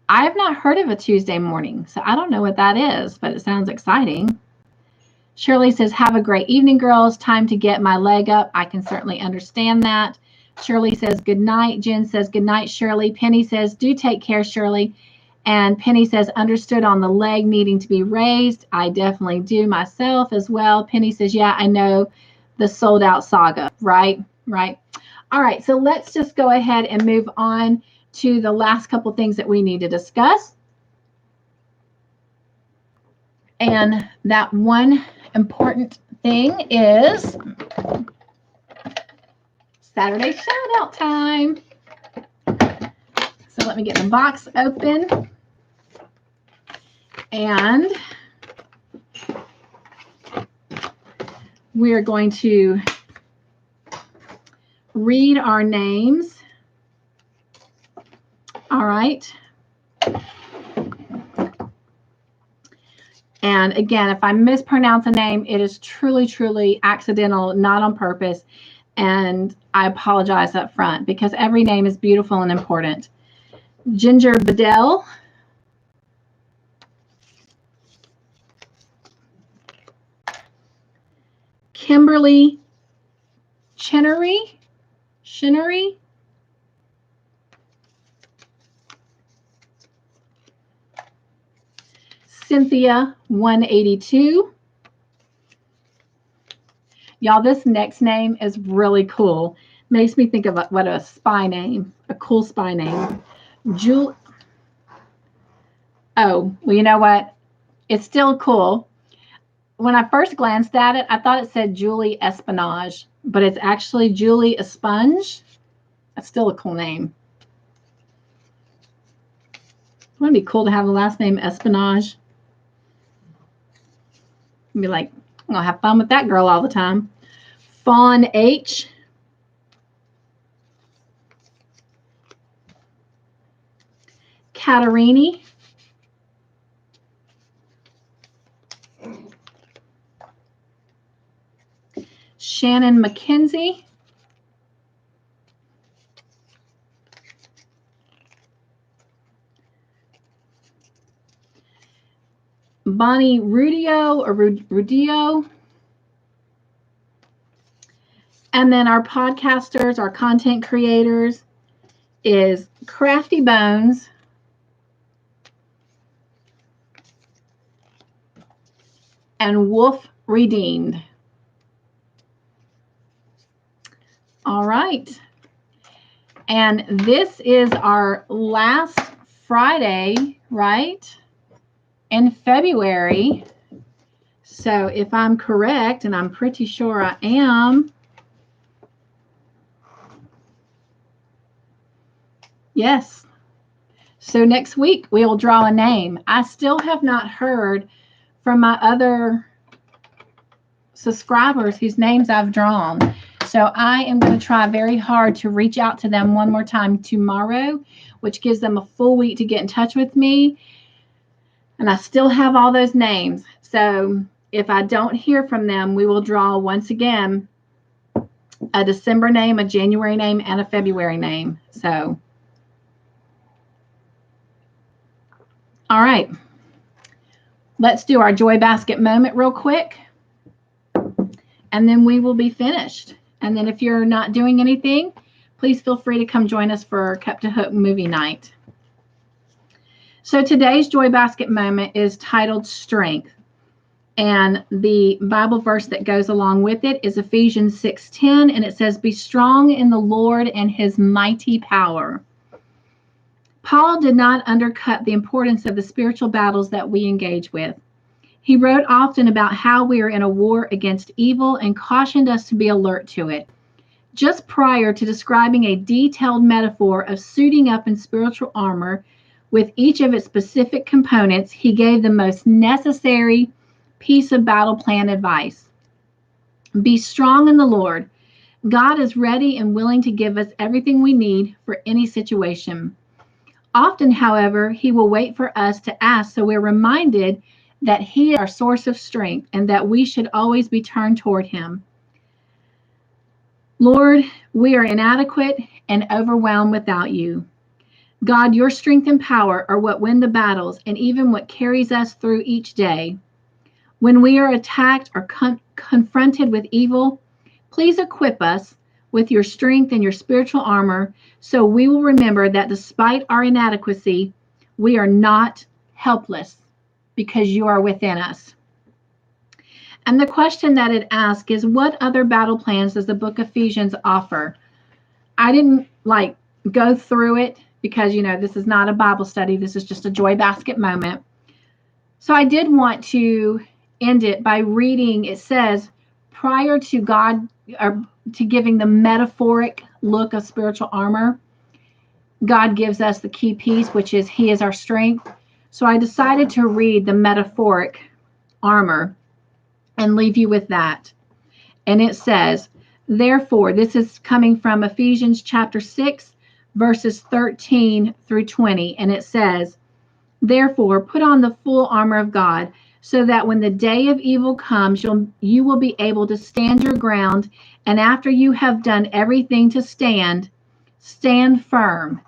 I have not heard of a Tuesday morning, so I don't know what that is, but it sounds exciting. Shirley says, have a great evening, girls. Time to get my leg up. I can certainly understand that. Shirley says, good night. Jen says, good night, Shirley. Penny says, do take care, Shirley. And Penny says, understood on the leg needing to be raised. I definitely do myself as well. Penny says, yeah, I know. The sold out saga, right? All right, so let's just go ahead and move on to the last couple things that we need to discuss. And that one important thing is Saturday shout out time. So let me get the box open. And we are going to read our names. All right. And again, if I mispronounce a name, it is truly, truly accidental, not on purpose. And I apologize up front because every name is beautiful and important. Ginger Bedell. Kimberly Chinnery. Cynthia 182. Y'all, this next name is really cool. Makes me think of what a spy name, a cool spy name. Oh, well, you know what? It's still cool. when I first glanced at it, I thought it said Julie Espionage, but it's actually Julie Esponge. That's still a cool name. Wouldn't it be cool to have the last name Espionage? Be like, I'm gonna have fun with that girl all the time. Fawn H. Catarini. Shannon McKenzie. Bonnie Rudio or Rudio. And then our podcasters, our content creators is Crafty Bones, and Wolf Redeemed. All right. And this is our last Friday, right? In February. So if I'm correct, and I'm pretty sure I am, yes. So next week we will draw a name. I still have not heard from my other subscribers whose names I've drawn. So I am going to try very hard to reach out to them one more time tomorrow, which gives them a full week to get in touch with me. And I still have all those names. So if I don't hear from them, we will draw once again a December name, a January name, and a February name. So, all right. Let's do our Joy Basket moment real quick. And then we will be finished. And then if you're not doing anything, please feel free to come join us for Cup to Hook movie night. So today's Joy Basket moment is titled Strength. And the Bible verse that goes along with it is Ephesians 6:10, and it says, "Be strong in the Lord and his mighty power." Paul did not undercut the importance of the spiritual battles that we engage with. He wrote often about how we are in a war against evil and cautioned us to be alert to it. Just prior to describing a detailed metaphor of suiting up in spiritual armor with each of its specific components, he gave the most necessary piece of battle plan advice. Be strong in the Lord. God is ready and willing to give us everything we need for any situation. Often, however, he will wait for us to ask, so we're reminded that he is our source of strength and that we should always be turned toward him. Lord, we are inadequate and overwhelmed without you. God, your strength and power are what win the battles and even what carries us through each day. When we are attacked or confronted with evil, please equip us with your strength and your spiritual armor so we will remember that despite our inadequacy, we are not helpless because you are within us. And the question that it asks is, what other battle plans does the book of Ephesians offer? I didn't go through it because, this is not a Bible study. This is just a Joy Basket moment. So I did want to end it by reading, it says, prior to God, or to giving the metaphoric look of spiritual armor, God gives us the key piece, which is he is our strength. So I decided to read the metaphoric armor and leave you with that. And it says, therefore, this is coming from Ephesians chapter 6, verses 13 through 20. And it says, therefore, put on the full armor of God, so that when the day of evil comes, you will be able to stand your ground. And after you have done everything to stand, stand firm.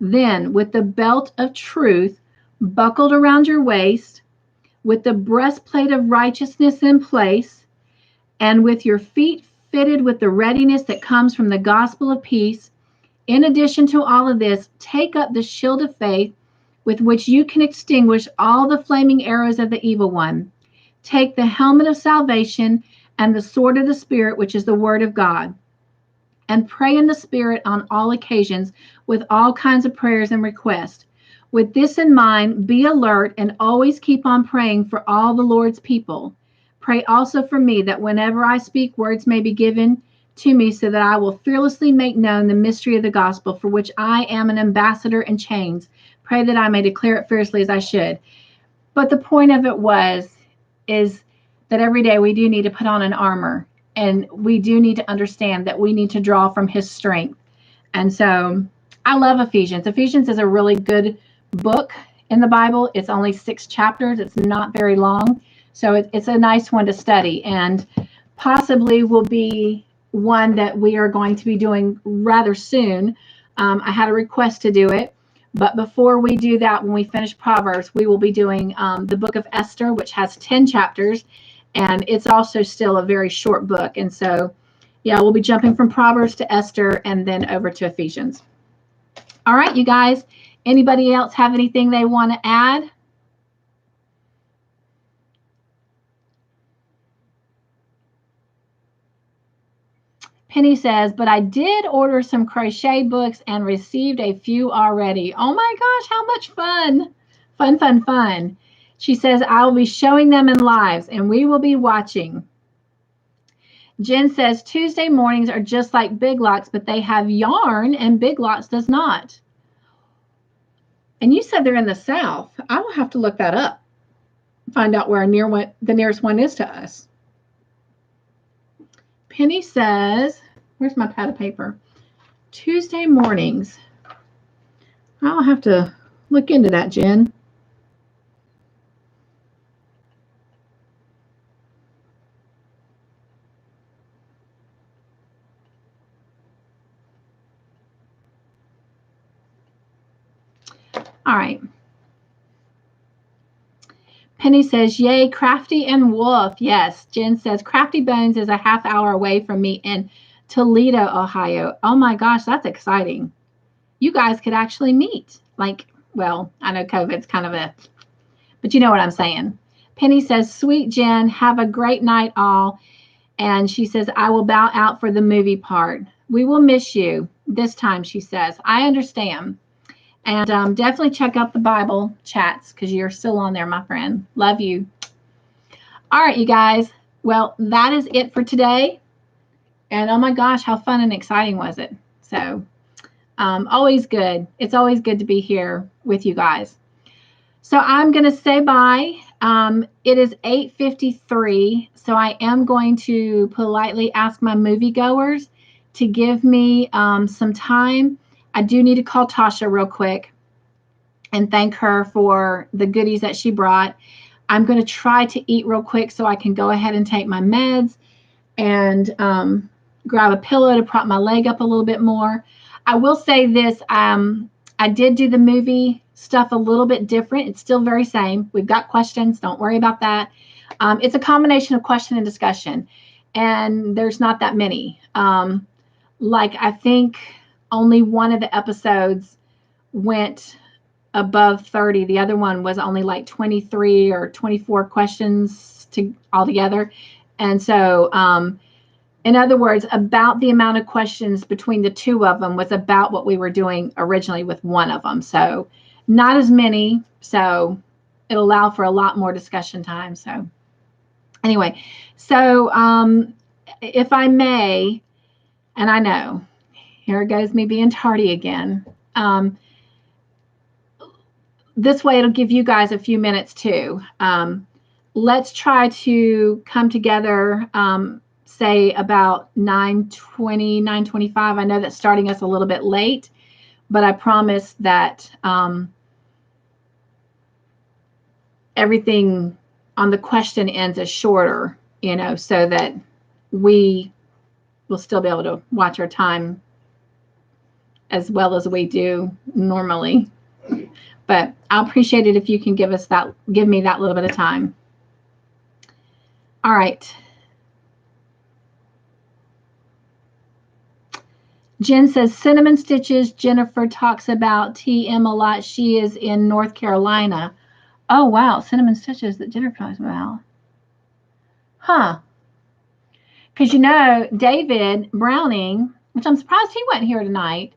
Then, with the belt of truth buckled around your waist, with the breastplate of righteousness in place, and with your feet fitted with the readiness that comes from the gospel of peace. In addition to all of this, take up the shield of faith with which you can extinguish all the flaming arrows of the evil one. Take the helmet of salvation and the sword of the Spirit, which is the word of God, and pray in the Spirit on all occasions with all kinds of prayers and requests. With this in mind, be alert and always keep on praying for all the Lord's people. Pray also for me that whenever I speak, words may be given to me so that I will fearlessly make known the mystery of the gospel, for which I am an ambassador in chains. Pray that I may declare it fiercely as I should. But the point of it is that every day we do need to put on an armor, and we do need to understand that we need to draw from his strength. And so I love Ephesians. Ephesians is a really good book in the Bible. It's only 6 chapters. It's not very long. So it's a nice one to study, and possibly will be one that we are going to be doing rather soon. I had a request to do it. But before we do that, when we finish Proverbs, we will be doing the book of Esther, which has 10 chapters. And it's also still a very short book. And so, yeah, we'll be jumping from Proverbs to Esther and then over to Ephesians. All right, you guys. Anybody else have anything they want to add? Penny says, but I did order some crochet books and received a few already. Oh my gosh, how much fun. Fun, fun, fun. She says, I'll be showing them in lives and we will be watching. Jen says, Tuesday mornings are just like Big Lots, but they have yarn and Big Lots does not. And you said they're in the South. I will have to look that up. Find out where the nearest one is to us. Penny says, where's my pad of paper? Tuesday mornings. I'll have to look into that, Jen. All right. Penny says, yay, Crafty and Wolf. Yes. Jen says, Crafty Bones is a half hour away from me in Toledo, Ohio. Oh my gosh, that's exciting. You guys could actually meet. Like, well, I know COVID's kind of but you know what I'm saying. Penny says, sweet Jen, have a great night all. And she says, I will bow out for the movie part. We will miss you this time, she says. I understand. And definitely check out the Bible chats because you're still on there, my friend. Love you. All right, you guys. Well, that is it for today. And oh my gosh, how fun and exciting was it? So always good. It's always good to be here with you guys. So I'm going to say bye. It is 8:53. So I am going to politely ask my moviegoers to give me some time. I do need to call Tasha real quick and thank her for the goodies that she brought. I'm going to try to eat real quick so I can go ahead and take my meds and grab a pillow to prop my leg up a little bit more. I will say this. I did do the movie stuff a little bit different. It's still very same. We've got questions. Don't worry about that. It's a combination of question and discussion. And there's not that many. I think only one of the episodes went above 30. The other one was only like 23 or 24 questions altogether. And so, in other words, about the amount of questions between the two of them was about what we were doing originally with one of them. So not as many. So it'll allow for a lot more discussion time. So anyway, so if I may, and I know, here goes me being tardy again. This way it'll give you guys a few minutes too. Let's try to come together, say about 9:20, 9:25. I know that's starting us a little bit late, but I promise that everything on the question ends is shorter, so that we will still be able to watch our time as well as we do normally. But I'll appreciate it if you can give me that little bit of time. All right. Jen says cinnamon stitches. Jennifer talks about TM a lot. She is in North Carolina. Oh, wow. Cinnamon stitches that Jennifer talks about. Huh. Because, David Browning, which I'm surprised he wasn't here tonight,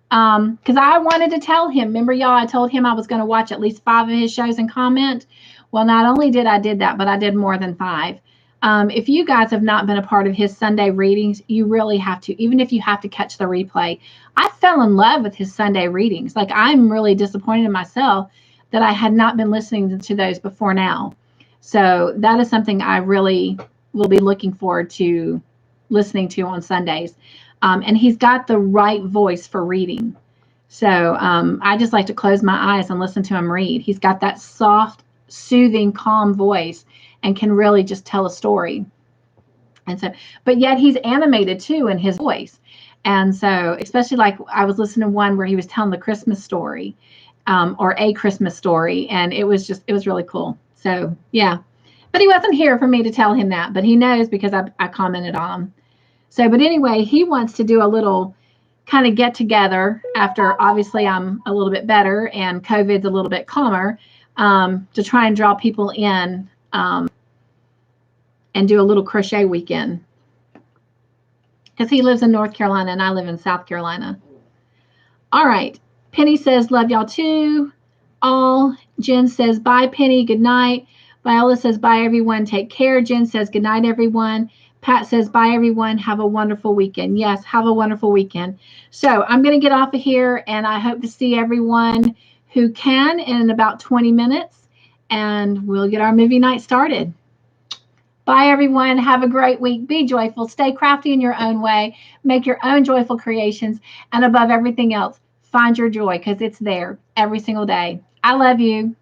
because I wanted to tell him. Remember, y'all, I told him I was going to watch at least 5 of his shows and comment. Well, not only did I that, but I did more than 5. If you guys have not been a part of his Sunday readings, you really have to, even if you have to catch the replay. I fell in love with his Sunday readings. Like, I'm really disappointed in myself that I had not been listening to those before now. So that is something I really will be looking forward to listening to on Sundays. And he's got the right voice for reading. So I just like to close my eyes and listen to him read. He's got that soft, soothing, calm voice and can really just tell a story. And so, but yet he's animated too in his voice. And so, especially like I was listening to one where he was telling the Christmas story, or a Christmas story, and it was really cool. So yeah, but he wasn't here for me to tell him that, but he knows because I commented on him. So, but anyway, he wants to do a little kind of get together after obviously I'm a little bit better and COVID's a little bit calmer, to try and draw people in, and do a little crochet weekend. Because he lives in North Carolina and I live in South Carolina. All right. Penny says, love y'all too. All. Jen says, bye, Penny. Good night. Viola says, bye, everyone. Take care. Jen says, good night, everyone. Pat says, bye, everyone. Have a wonderful weekend. Yes, have a wonderful weekend. So I'm going to get off of here, and I hope to see everyone who can in about 20 minutes, and we'll get our movie night started. Bye, everyone. Have a great week. Be joyful. Stay crafty in your own way. Make your own joyful creations. And above everything else, find your joy because it's there every single day. I love you.